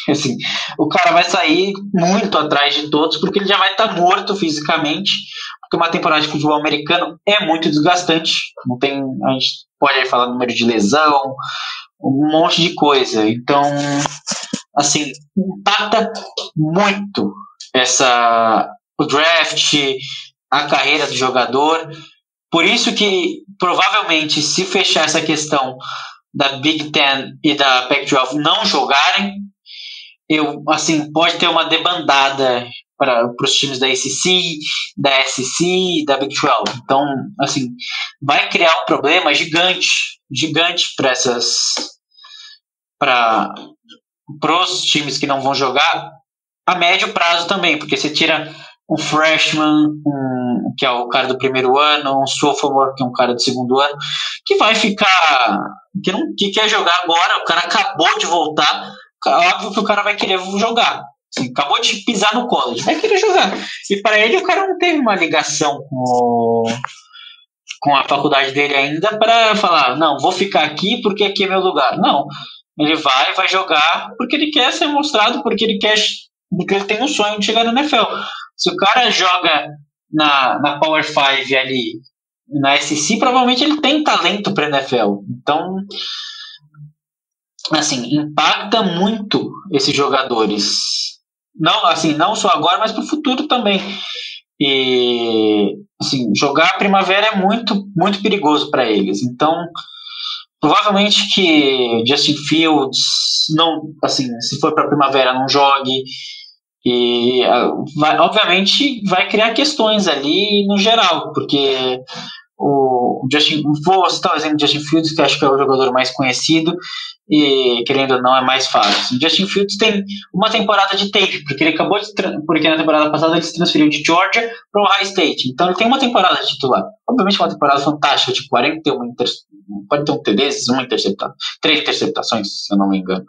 assim, o cara vai sair muito atrás de todos, porque ele já vai estar morto fisicamente, porque uma temporada de futebol americano é muito desgastante. A gente pode aí falar número de lesão, um monte de coisa. Então, assim, impacta muito o draft, a carreira do jogador. Por isso que, provavelmente, se fechar essa questão da Big Ten e da Pac-12 não jogarem, pode ter uma debandada para os times da ACC, da SEC, da Big 12. Então, assim, vai criar um problema gigante para os times que não vão jogar a médio prazo também, porque você tira um freshman, que é o cara do primeiro ano, um sophomore, que é um cara do segundo ano, que vai ficar, que quer jogar agora, o cara acabou de voltar óbvio que o cara vai querer jogar. Assim, acabou de pisar no college, vai querer jogar. E para ele, o cara não teve uma ligação com a faculdade dele ainda para falar, não, vou ficar aqui porque aqui é meu lugar. Não, ele vai jogar porque ele quer ser mostrado, porque ele tem um sonho de chegar na NFL. Se o cara joga na Power 5 ali, na SEC, provavelmente ele tem talento para NFL. Então, assim, impacta muito esses jogadores. Não, assim, não só agora, mas para o futuro também. E, assim, jogar a primavera é muito, muito perigoso para eles. Então, provavelmente que Justin Fields não, assim, se for para a primavera, não jogue. E obviamente vai criar questões ali no geral, porque vou citar o exemplo de Justin Fields, que acho que é o jogador mais conhecido e, querendo ou não, é mais fácil. Justin Fields tem uma temporada de tape, porque ele acabou porque na temporada passada ele se transferiu de Georgia para o Ohio State, então ele tem uma temporada de titular, obviamente uma temporada fantástica, de 41 TDs, 3 interceptações, se eu não me engano,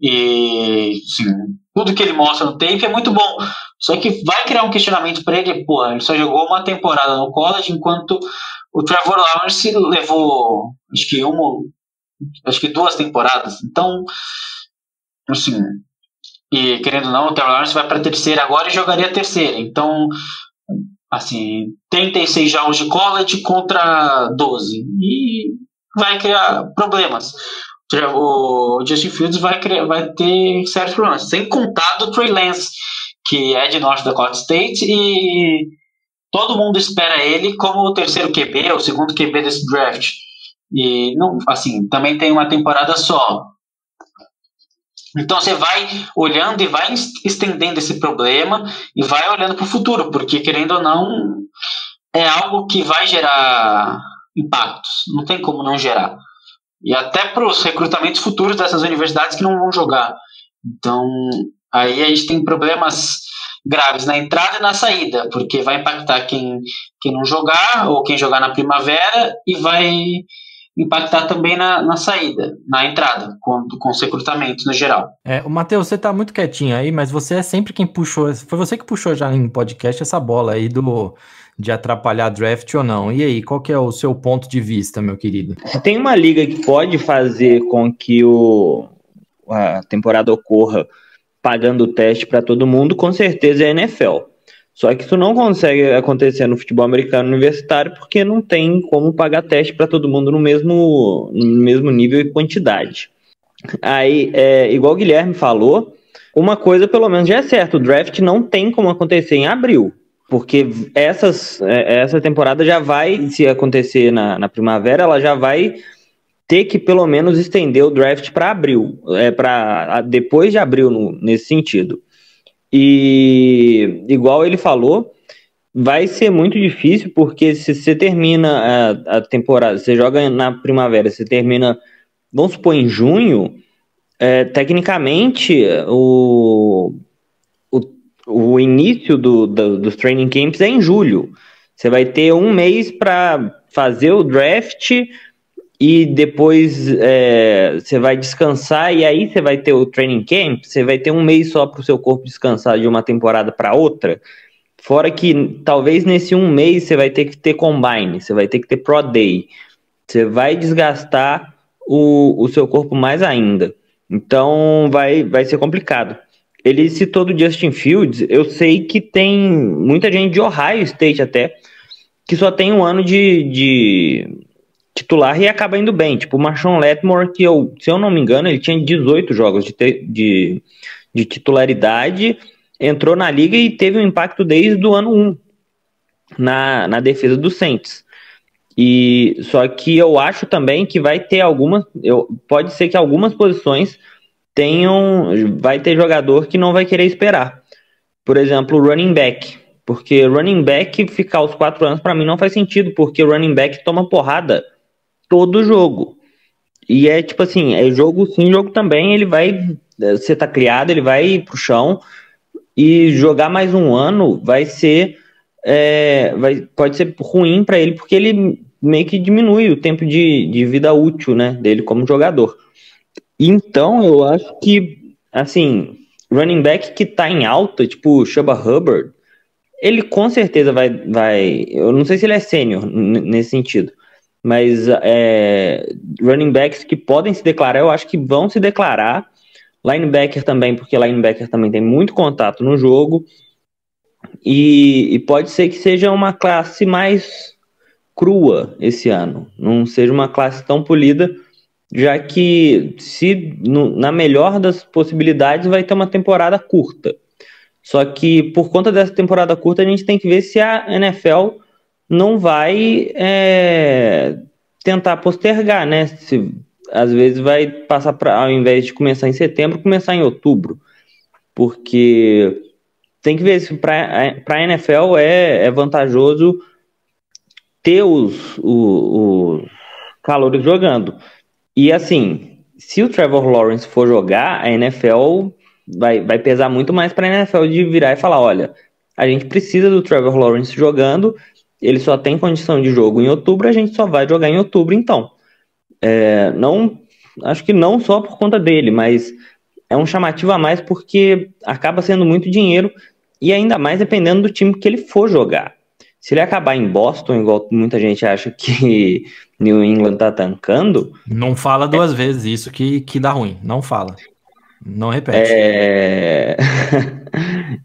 e sim, tudo que ele mostra no tape é muito bom, só que vai criar um questionamento para ele, ele só jogou uma temporada no college, enquanto o Trevor Lawrence levou acho que 2 temporadas. Então, assim, e querendo ou não, o Trevor Lawrence vai para a terceira agora e jogaria a terceira. Então, assim, 36 jogos de college contra 12 e vai criar problemas. O Justin Fields vai ter certos problemas, sem contar do Trey Lance, que é de North Dakota State e todo mundo espera ele como o terceiro QB, o segundo QB desse draft. E não, assim, também tem uma temporada só. Então você vai olhando e vai estendendo esse problema e vai olhando para o futuro, porque querendo ou não, é algo que vai gerar impactos. Não tem como não gerar. E até para os recrutamentos futuros dessas universidades que não vão jogar. Então, aí a gente tem problemas graves na entrada e na saída, porque vai impactar quem não jogar, ou quem jogar na primavera, e vai impactar também na saída, na entrada, com os recrutamentos no geral. O Matheus, você tá muito quietinho aí, mas você é sempre quem puxou, foi você que puxou já em podcast essa bola aí de atrapalhar draft ou não. E aí, qual que é o seu ponto de vista, meu querido? Se tem uma liga que pode fazer com que a temporada ocorra pagando o teste para todo mundo, com certeza é a NFL. Só que isso não consegue acontecer no futebol americano universitário porque não tem como pagar teste para todo mundo no mesmo nível e quantidade. Aí, igual o Guilherme falou, uma coisa pelo menos já é certa, o draft não tem como acontecer em abril, porque essa temporada já vai, se acontecer na primavera, ela já vai ter que pelo menos estender o draft para abril, para depois de abril nesse sentido. E igual ele falou, vai ser muito difícil, porque se você termina a temporada, você joga na primavera, você termina, vamos supor, em junho, tecnicamente o início dos training camps é em julho. Você vai ter um mês para fazer o draft e depois você vai descansar e aí você vai ter o training camp, você vai ter um mês só para o seu corpo descansar de uma temporada para outra, fora que talvez nesse um mês você vai ter que ter combine, você vai ter que ter pro day, você vai desgastar o seu corpo mais ainda, então vai ser complicado. Ele citou do Justin Fields, eu sei que tem muita gente de Ohio State até, que só tem um ano de titular e acaba indo bem, tipo o Marshawn Lattimore, que se eu não me engano, ele tinha 18 jogos de titularidade, entrou na liga e teve um impacto desde o ano 1 na defesa do Saints. E só que eu acho também que vai ter pode ser que algumas posições vai ter jogador que não vai querer esperar. Por exemplo, o running back, porque running back ficar os 4 anos para mim não faz sentido, porque o running back toma porrada todo jogo. E é tipo assim, jogo sim, jogo também, ele vai ser tacleado, ele vai pro chão, e jogar mais um ano vai ser pode ser ruim para ele, porque ele meio que diminui o tempo de vida útil, né, dele como jogador. Então eu acho que assim, running back que tá em alta, tipo o Chuba Hubbard, ele com certeza vai. Eu não sei se ele é sênior nesse sentido, mas running backs que podem se declarar, eu acho que vão se declarar. Linebacker também, porque linebacker também tem muito contato no jogo. E pode ser que seja uma classe mais crua esse ano, não seja uma classe tão polida, já que na melhor das possibilidades vai ter uma temporada curta. Só que por conta dessa temporada curta a gente tem que ver se a NFL não vai tentar postergar, né? Às vezes vai passar ao invés de começar em setembro, começar em outubro, porque tem que ver se para a NFL é vantajoso ter os calouros jogando. E assim, se o Trevor Lawrence for jogar, a NFL vai pesar muito mais para a NFL de virar e falar, olha, a gente precisa do Trevor Lawrence jogando, ele só tem condição de jogo em outubro, a gente só vai jogar em outubro então. Não, acho que não só por conta dele, mas é um chamativo a mais porque acaba sendo muito dinheiro e ainda mais dependendo do time que ele for jogar. Se ele acabar em Boston, igual muita gente acha que New England tá tancando... Não fala duas vezes isso que dá ruim. Não fala. Não repete.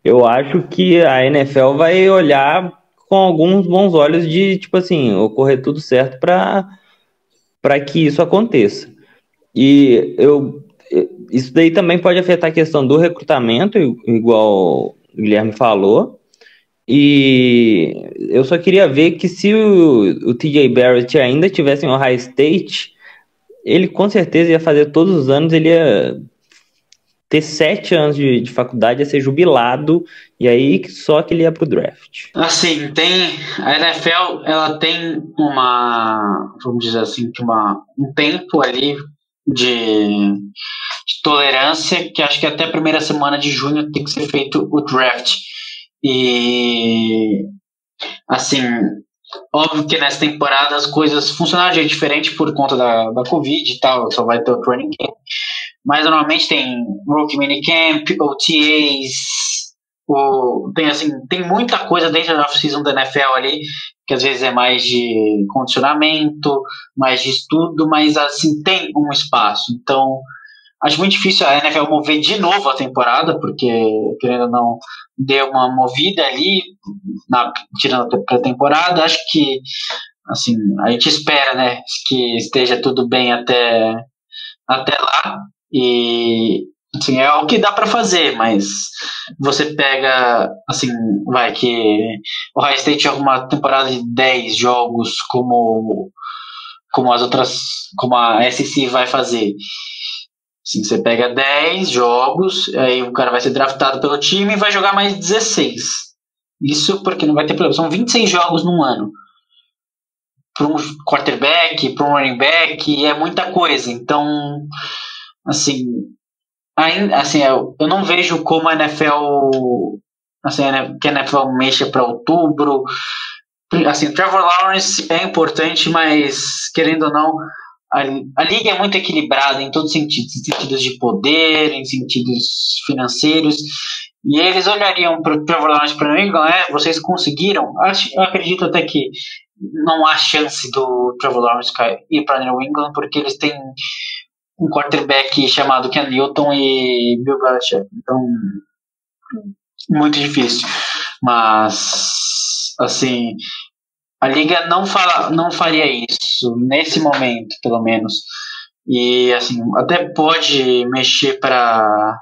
Eu acho que a NFL vai olhar com alguns bons olhos de, tipo assim, ocorrer tudo certo para que isso aconteça. E isso daí também pode afetar a questão do recrutamento, igual o Guilherme falou. E eu só queria ver que se o TJ Barrett ainda tivesse em Ohio State, ele com certeza ia fazer todos os anos, ele ia ter 7 anos de faculdade, ia ser jubilado, e aí só que ele ia pro draft. Assim, a NFL, ela tem vamos dizer assim, um tempo ali de tolerância, que acho que até a primeira semana de junho tem que ser feito o draft. E assim, óbvio que nessa temporada as coisas funcionaram de diferente por conta da Covid e tal, só vai ter o training camp, mas normalmente tem rookie minicamp, OTAs, tem muita coisa dentro da off-season da NFL ali, que às vezes é mais de condicionamento, mais de estudo, mas assim, tem um espaço. Então, acho muito difícil a NFL mover de novo a temporada, porque, querendo ou não, deu uma movida ali, tirando a pré-temporada. Acho que, assim, a gente espera, né, que esteja tudo bem até lá. E, assim, é o que dá para fazer, mas você pega, assim, que o Ohio State joga uma temporada de 10 jogos como as outras, como a SEC vai fazer. Assim, você pega 10 jogos, aí o cara vai ser draftado pelo time e vai jogar mais 16. Isso porque não vai ter problema. São 26 jogos num ano. Para um quarterback, para um running back, é muita coisa. Então, assim, eu não vejo como a NFL, assim, que a NFL mexa para outubro. Assim, o Trevor Lawrence é importante, mas, querendo ou não, a liga é muito equilibrada em todos os sentidos, em sentidos de poder, em sentidos financeiros, e eles olhariam para o Trevor Lawrence para New England, vocês conseguiram? Eu acredito até que não há chance do Trevor Lawrence ir para New England, porque eles têm um quarterback chamado Ken Newton e Bill Belichick, então muito difícil. Mas, assim, a liga não faria isso, nesse momento, pelo menos. E, assim, até pode mexer para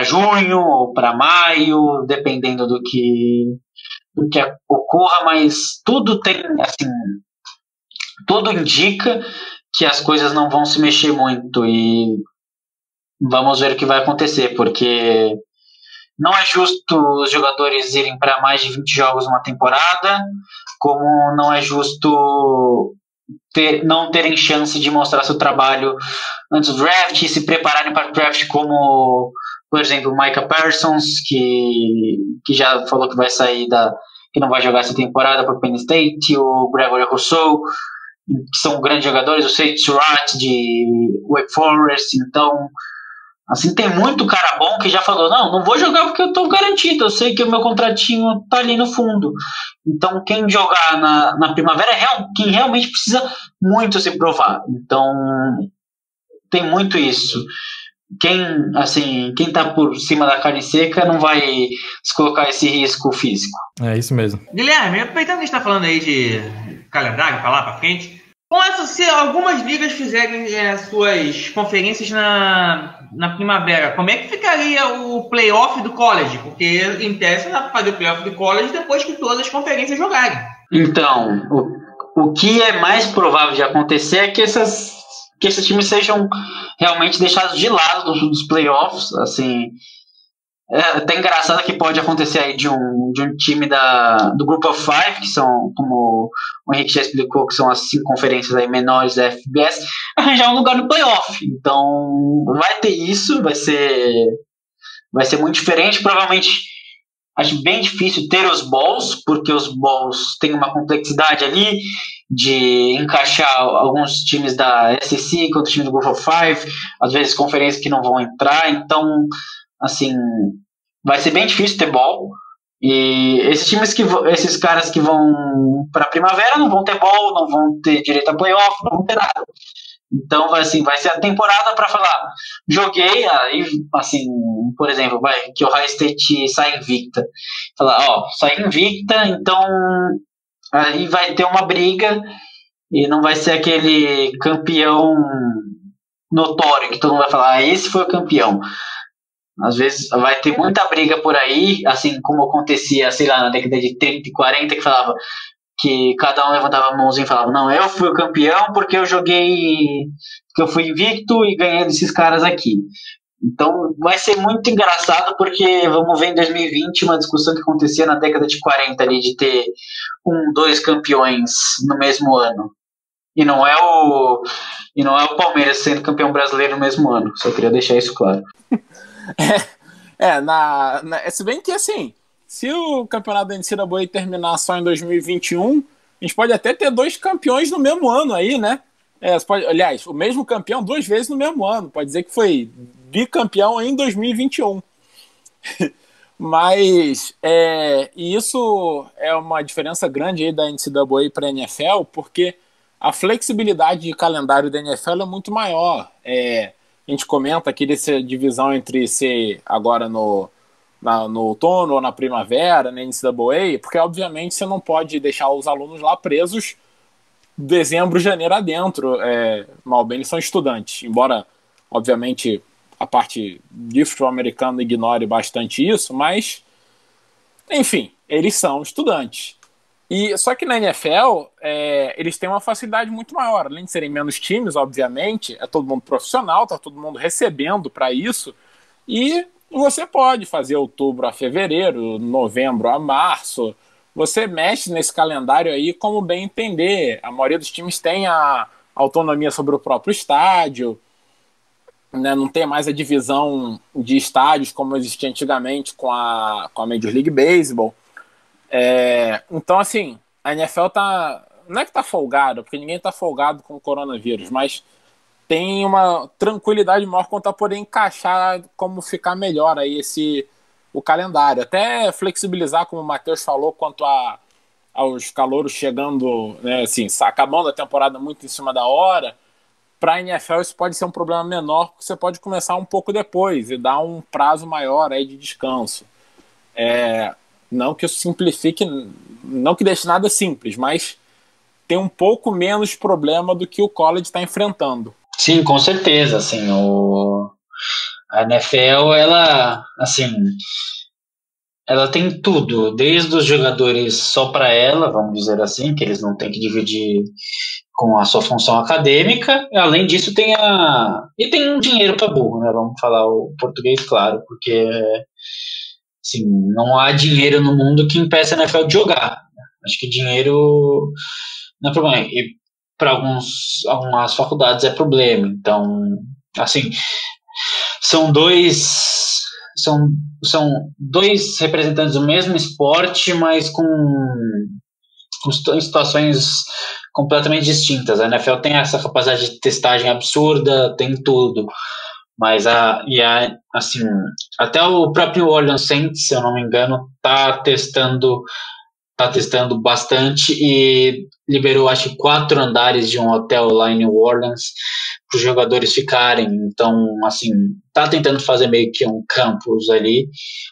junho ou para maio, dependendo do que ocorra, mas tudo indica que as coisas não vão se mexer muito. E vamos ver o que vai acontecer, porque não é justo os jogadores irem para mais de 20 jogos numa temporada, como não é justo não terem chance de mostrar seu trabalho antes do draft e se prepararem para o draft, como, por exemplo, o Micah Parsons, que já falou que vai sair que não vai jogar essa temporada para o Penn State, o Gregory Rousseau, que são grandes jogadores, o Sage Surratt de Wake Forest. Então, Assim, tem muito cara bom que já falou, não vou jogar porque eu tô garantido, eu sei que o meu contratinho tá ali no fundo. Então, quem jogar na primavera é quem realmente precisa muito se provar. Então, tem muito isso. Quem tá por cima da carne seca não vai se colocar esse risco físico. É isso mesmo. Guilherme, aproveitando que a gente tá falando aí de calendário, pra lá pra frente, se algumas ligas fizerem suas conferências na primavera, como é que ficaria o playoff do college? Porque em tese dá para fazer o playoff do college depois que todas as conferências jogarem. Então, o que é mais provável de acontecer é que esses times sejam realmente deixados de lado dos playoffs. Assim, é até engraçado que pode acontecer aí de um time do Group of Five, que são, como o Henrique já explicou, que são as 5 conferências aí menores da FBS, arranjar um lugar no playoff. Então, vai ter isso, vai ser muito diferente. Provavelmente, acho bem difícil ter os bowls, porque os bowls têm uma complexidade ali de encaixar alguns times da SEC com os times do Group of Five, às vezes conferências que não vão entrar. Então, assim, vai ser bem difícil ter bowl. E esses caras que vão para a primavera não vão ter bowl, não vão ter direito a playoff, não vão ter nada. Então, vai ser a temporada para falar, joguei, aí, assim, por exemplo, que o Ohio State sai invicta. Falar, sai invicta, então aí vai ter uma briga e não vai ser aquele campeão notório que todo mundo vai falar, esse foi o campeão. Às vezes vai ter muita briga por aí, assim como acontecia, sei lá, na década de 30 e 40, que falava que cada um levantava a mãozinha e falava, não, eu fui o campeão porque eu fui invicto e ganhei desses caras aqui. Então vai ser muito engraçado, porque vamos ver em 2020 uma discussão que acontecia na década de 40 ali, de ter 2 campeões no mesmo ano. E não é o Palmeiras sendo campeão brasileiro no mesmo ano. Só queria deixar isso claro. Se bem que assim, se o campeonato da NCAA terminar só em 2021, a gente pode até ter 2 campeões no mesmo ano aí, né? Aliás, o mesmo campeão 2 vezes no mesmo ano. Pode dizer que foi bicampeão em 2021. Mas isso é uma diferença grande aí da NCAA para a NFL, porque a flexibilidade de calendário da NFL é muito maior. A gente comenta aqui dessa divisão entre ser agora no outono ou na primavera, na NCAA, porque obviamente você não pode deixar os alunos lá presos dezembro, janeiro adentro. Mal bem, eles são estudantes, embora obviamente a parte de futebol americano ignore bastante isso, mas enfim, eles são estudantes. Só que na NFL, eles têm uma facilidade muito maior. Além de serem menos times, obviamente, é todo mundo profissional, tá todo mundo recebendo para isso. E você pode fazer outubro a fevereiro, novembro a março. Você mexe nesse calendário aí como bem entender. A maioria dos times tem a autonomia sobre o próprio estádio, né? Não tem mais a divisão de estádios como existia antigamente com a Major League Baseball. Então, assim, a NFL não é que tá folgada, porque ninguém tá folgado com o coronavírus, mas tem uma tranquilidade maior quanto a poder encaixar como ficar melhor aí o calendário. Até flexibilizar, como o Matheus falou, quanto aos calouros chegando, né, assim, acabando a temporada muito em cima da hora. Para a NFL isso pode ser um problema menor, porque você pode começar um pouco depois e dar um prazo maior aí de descanso. Não que isso simplifique, não que deixe nada simples, mas tem um pouco menos problema do que o college está enfrentando. Sim, com certeza. Assim, a NFL, ela tem tudo, desde os jogadores só para ela, vamos dizer assim, que eles não têm que dividir com a sua função acadêmica. Além disso, tem um dinheiro para burro, né? Vamos falar o português, claro, porque assim, não há dinheiro no mundo que impeça a NFL de jogar. Acho que dinheiro não é problema. E para algumas faculdades é problema. Então, assim, são dois representantes do mesmo esporte, mas com situações completamente distintas. A NFL tem essa capacidade de testagem absurda, tem tudo. Mas assim, até o próprio Orleans Saints, se eu não me engano, tá testando bastante e liberou, acho que 4 andares de um hotel lá em New Orleans para os jogadores ficarem. Então, assim, tá tentando fazer meio que um campus ali.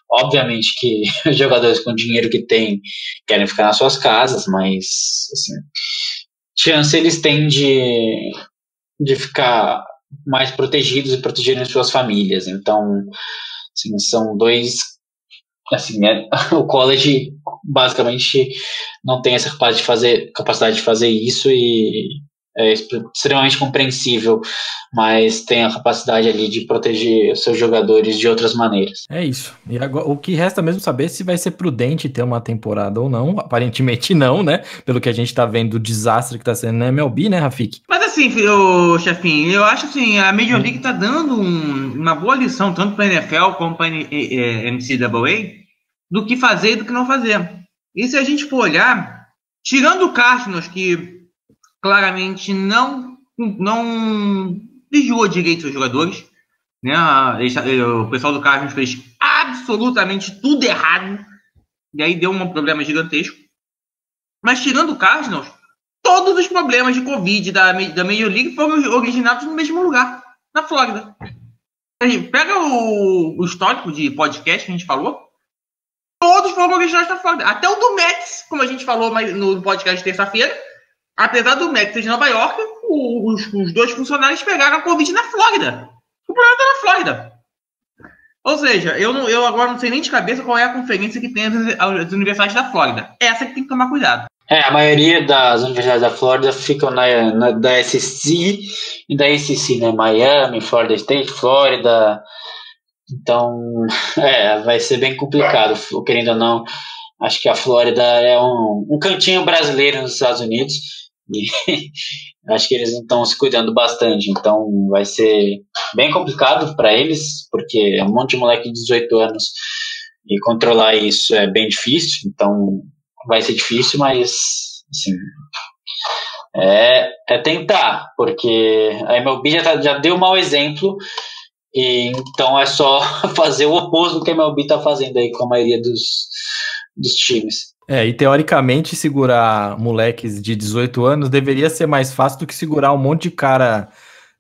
Obviamente que os jogadores com o dinheiro que têm querem ficar nas suas casas, mas, assim, chance eles têm de ficar mais protegidos e protegerem suas famílias. Então, assim, são dois... Assim, o college basicamente não tem essa capacidade de fazer isso e é extremamente compreensível, mas tem a capacidade ali de proteger seus jogadores de outras maneiras. É isso. E agora, o que resta mesmo saber se vai ser prudente ter uma temporada ou não. Aparentemente não, né? Pelo que a gente tá vendo do desastre que tá sendo na MLB, né, Rafik? Mas assim, chefinho, eu acho assim, a Major League tá dando uma boa lição, tanto pra NFL como pra NCAA, do que fazer e do que não fazer. E se a gente for olhar, tirando o Cardinals, que claramente não vigiou direito os jogadores, né? O pessoal do Cardinals fez absolutamente tudo errado, e aí deu um problema gigantesco. Mas tirando o Cardinals, todos os problemas de Covid da Major League foram originados no mesmo lugar, na Flórida. Pega o histórico de podcast que a gente falou, todos foram originados na Flórida. Até o do Mets, como a gente falou no podcast de terça-feira, apesar do Mets ser de Nova York, os 2 funcionários pegaram a Covid na Flórida. O problema está na Flórida. Ou seja, eu agora não sei nem de cabeça qual é a conferência que tem as universidades da Flórida. Essa que tem que tomar cuidado. A maioria das universidades da Flórida ficam da SEC e da ACC, né? Miami, Florida State, Flórida. Então, vai ser bem complicado, querendo ou não. Acho que a Flórida é um cantinho brasileiro nos Estados Unidos e acho que eles não estão se cuidando bastante. Então, vai ser bem complicado para eles, porque é um monte de moleque de 18 anos e controlar isso é bem difícil. Então, vai ser difícil, mas, assim, é tentar, porque a MLB já deu um mau exemplo. E então é só fazer o oposto do que a MLB tá fazendo aí com a maioria dos times. E teoricamente segurar moleques de 18 anos deveria ser mais fácil do que segurar um monte de cara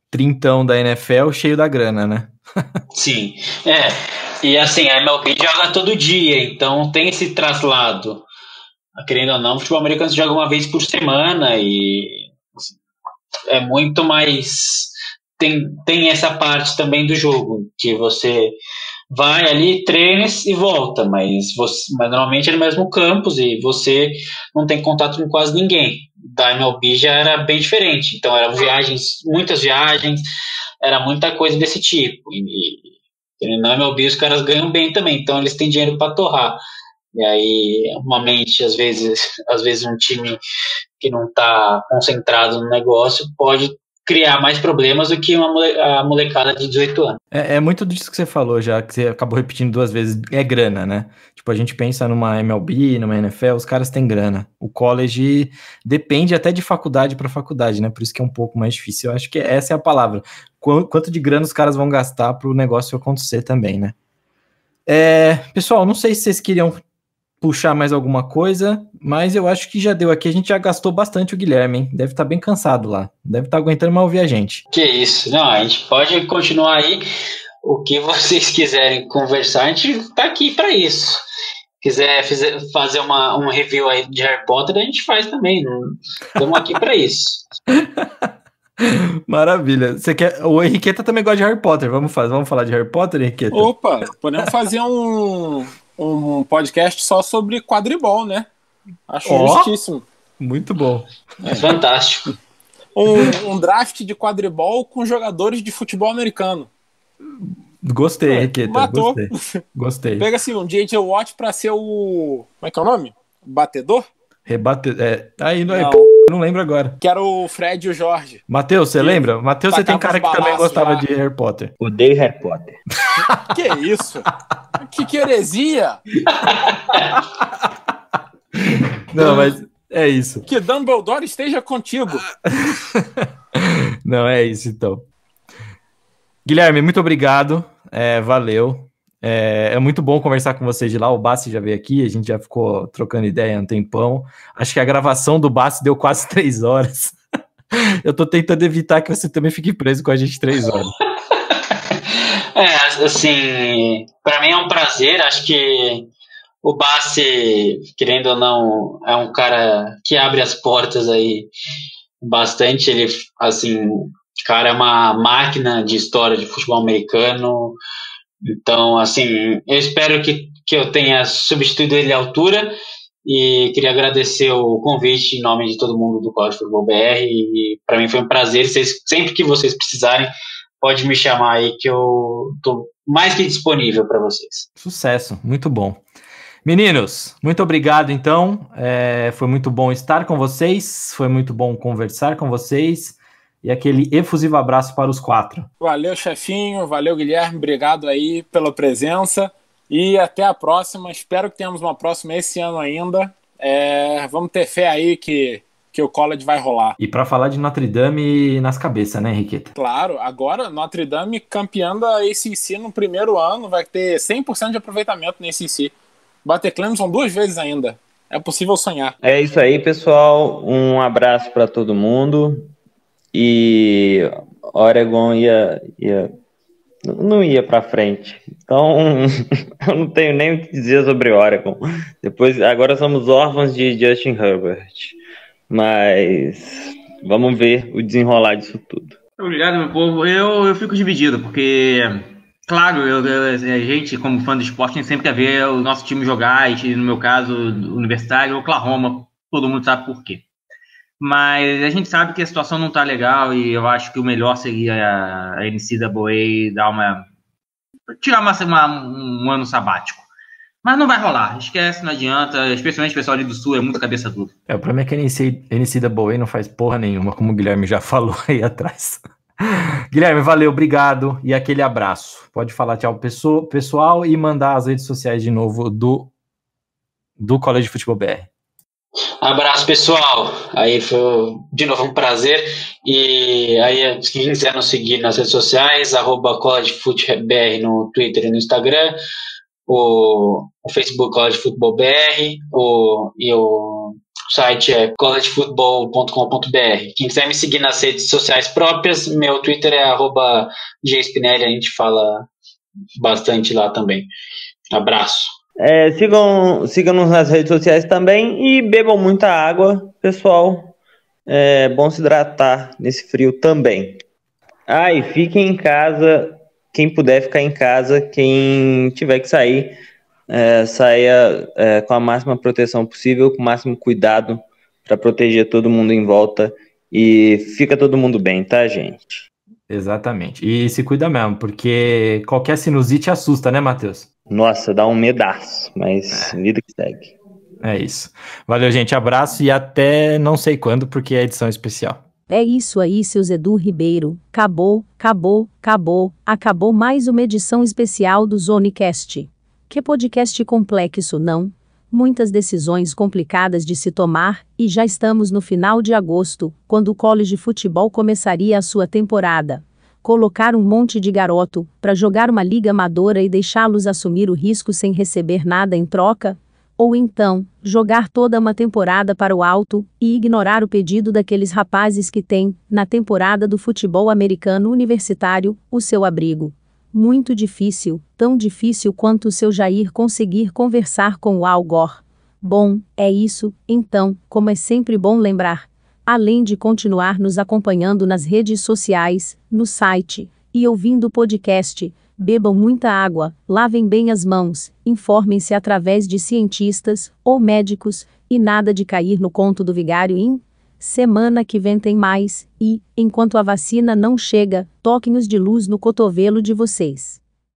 trintão da NFL cheio da grana, né? Sim, e assim, a MLB joga todo dia, então tem esse traslado. Querendo ou não, o futebol americano se joga uma vez por semana e assim, é muito mais... Tem essa parte também do jogo, que você vai ali, treina e volta, mas normalmente é no mesmo campus e você não tem contato com quase ninguém. Da MLB já era bem diferente, então eram muitas viagens, era muita coisa desse tipo. E na MLB os caras ganham bem também, então eles têm dinheiro para torrar. E aí, normalmente, às vezes um time que não está concentrado no negócio pode criar mais problemas do que a molecada de 18 anos. É muito disso que você falou já, que você acabou repetindo 2 vezes, é grana, né? Tipo, a gente pensa numa MLB, numa NFL, os caras têm grana. O college depende até de faculdade para faculdade, né? Por isso que é um pouco mais difícil. Eu acho que essa é a palavra. Quanto de grana os caras vão gastar para o negócio acontecer também, né? Pessoal, não sei se vocês queriam puxar mais alguma coisa, mas eu acho que já deu aqui, a gente já gastou bastante o Guilherme, hein? Deve estar bem cansado lá, deve estar aguentando mais ouvir a gente. Que isso, não, a gente pode continuar aí, o que vocês quiserem conversar, a gente tá aqui para isso. Quiser fazer um review aí de Harry Potter, a gente faz também, estamos aqui para isso. Maravilha. O Henriqueta também gosta de Harry Potter, vamos falar de Harry Potter, Henriqueta? Opa, podemos fazer um podcast só sobre quadribol, né? Acho justíssimo. Muito bom. Fantástico. Um draft de quadribol com jogadores de futebol americano. Gostei, Henriqueta. Matou. Gostei. Pega assim um J.J. Watt pra ser o... Como é que é o nome? Batedor? Aí não lembro agora. Que era o Fred e o Jorge. Matheus, você lembra? Matheus, você tem cara que também gostava de Harry Potter. Odeio Harry Potter. Que isso? Que heresia! Não, mas é isso. Que Dumbledore esteja contigo. Não, é isso então. Guilherme, muito obrigado. Valeu. É muito bom conversar com você de lá. O Bassi já veio aqui, a gente já ficou trocando ideia há um tempão. Acho que a gravação do Bassi deu quase 3 horas. Eu tô tentando evitar que você também fique preso com a gente 3 horas. Assim, para mim é um prazer. Acho que o Bassi, querendo ou não, é um cara que abre as portas aí bastante. Ele, assim, cara, é uma máquina de história de futebol americano. Então, assim, eu espero que eu tenha substituído ele à altura e queria agradecer o convite em nome de todo mundo do College Football BR e para mim foi um prazer. Sempre que vocês precisarem, pode me chamar aí que eu tô mais que disponível para vocês. Sucesso, muito bom. Meninos, muito obrigado então, foi muito bom estar com vocês, foi muito bom conversar com vocês e aquele efusivo abraço para os 4. Valeu, chefinho, valeu, Guilherme, obrigado aí pela presença e até a próxima. Espero que tenhamos uma próxima esse ano ainda. Vamos ter fé aí que o college vai rolar. E para falar de Notre Dame nas cabeças, né, Henriqueta? Claro, agora Notre Dame campeã da ACC no primeiro ano, vai ter 100% de aproveitamento na ACC. Bater Clemson 2 vezes ainda. É possível sonhar. É isso aí, pessoal. Um abraço para todo mundo. E Oregon não ia para frente. Então, eu não tenho nem o que dizer sobre Oregon. Agora somos órfãos de Justin Herbert. Mas vamos ver o desenrolar disso tudo. Obrigado, meu povo. Eu fico dividido, porque, claro, a gente, como fã do esporte, tem sempre que ver o nosso time jogar, e no meu caso, Universitário, Oklahoma, todo mundo sabe por quê. Mas a gente sabe que a situação não está legal e eu acho que o melhor seria a NCAA tirar um ano sabático. Mas não vai rolar, esquece, não adianta, especialmente o pessoal ali do Sul é muito cabeça dura. O problema é que a NCAA não faz porra nenhuma, como o Guilherme já falou aí atrás. Guilherme, valeu, obrigado e aquele abraço. Pode falar tchau pessoal e mandar as redes sociais de novo do College Football BR. Abraço, pessoal. Aí foi de novo um prazer. E aí, se quiser nos seguir nas redes sociais, @collegefootbr no Twitter e no Instagram, o Facebook College Football BR, e o site é collegefootball.com.br. Quem quiser me seguir nas redes sociais próprias, meu Twitter é @gspinelli, a gente fala bastante lá também. Abraço. Sigam-nos nas redes sociais também e bebam muita água, pessoal. É bom se hidratar nesse frio também. E fiquem em casa, quem puder ficar em casa, quem tiver que sair, saia com a máxima proteção possível, com o máximo cuidado para proteger todo mundo em volta e fica todo mundo bem, tá, gente? Exatamente. E se cuida mesmo, porque qualquer sinusite assusta, né, Matheus? Nossa, dá um medaço, mas vida que segue. É isso. Valeu, gente. Abraço e até não sei quando, porque é edição especial. É isso aí, seus Edu Ribeiro. Acabou mais uma edição especial do Zonecast. Que podcast complexo, não? Muitas decisões complicadas de se tomar, e já estamos no final de agosto, quando o college futebol começaria a sua temporada. Colocar um monte de garoto para jogar uma liga amadora e deixá-los assumir o risco sem receber nada em troca? Ou então, jogar toda uma temporada para o alto e ignorar o pedido daqueles rapazes que têm, na temporada do futebol americano universitário, o seu abrigo? Muito difícil, tão difícil quanto o seu Jair conseguir conversar com o Al Gore. Bom, é isso, então, como é sempre bom lembrar. Além de continuar nos acompanhando nas redes sociais, no site e ouvindo o podcast, bebam muita água, lavem bem as mãos, informem-se através de cientistas ou médicos e nada de cair no conto do vigário. Semana que vem tem mais e, enquanto a vacina não chega, toquem-os de luz no cotovelo de vocês.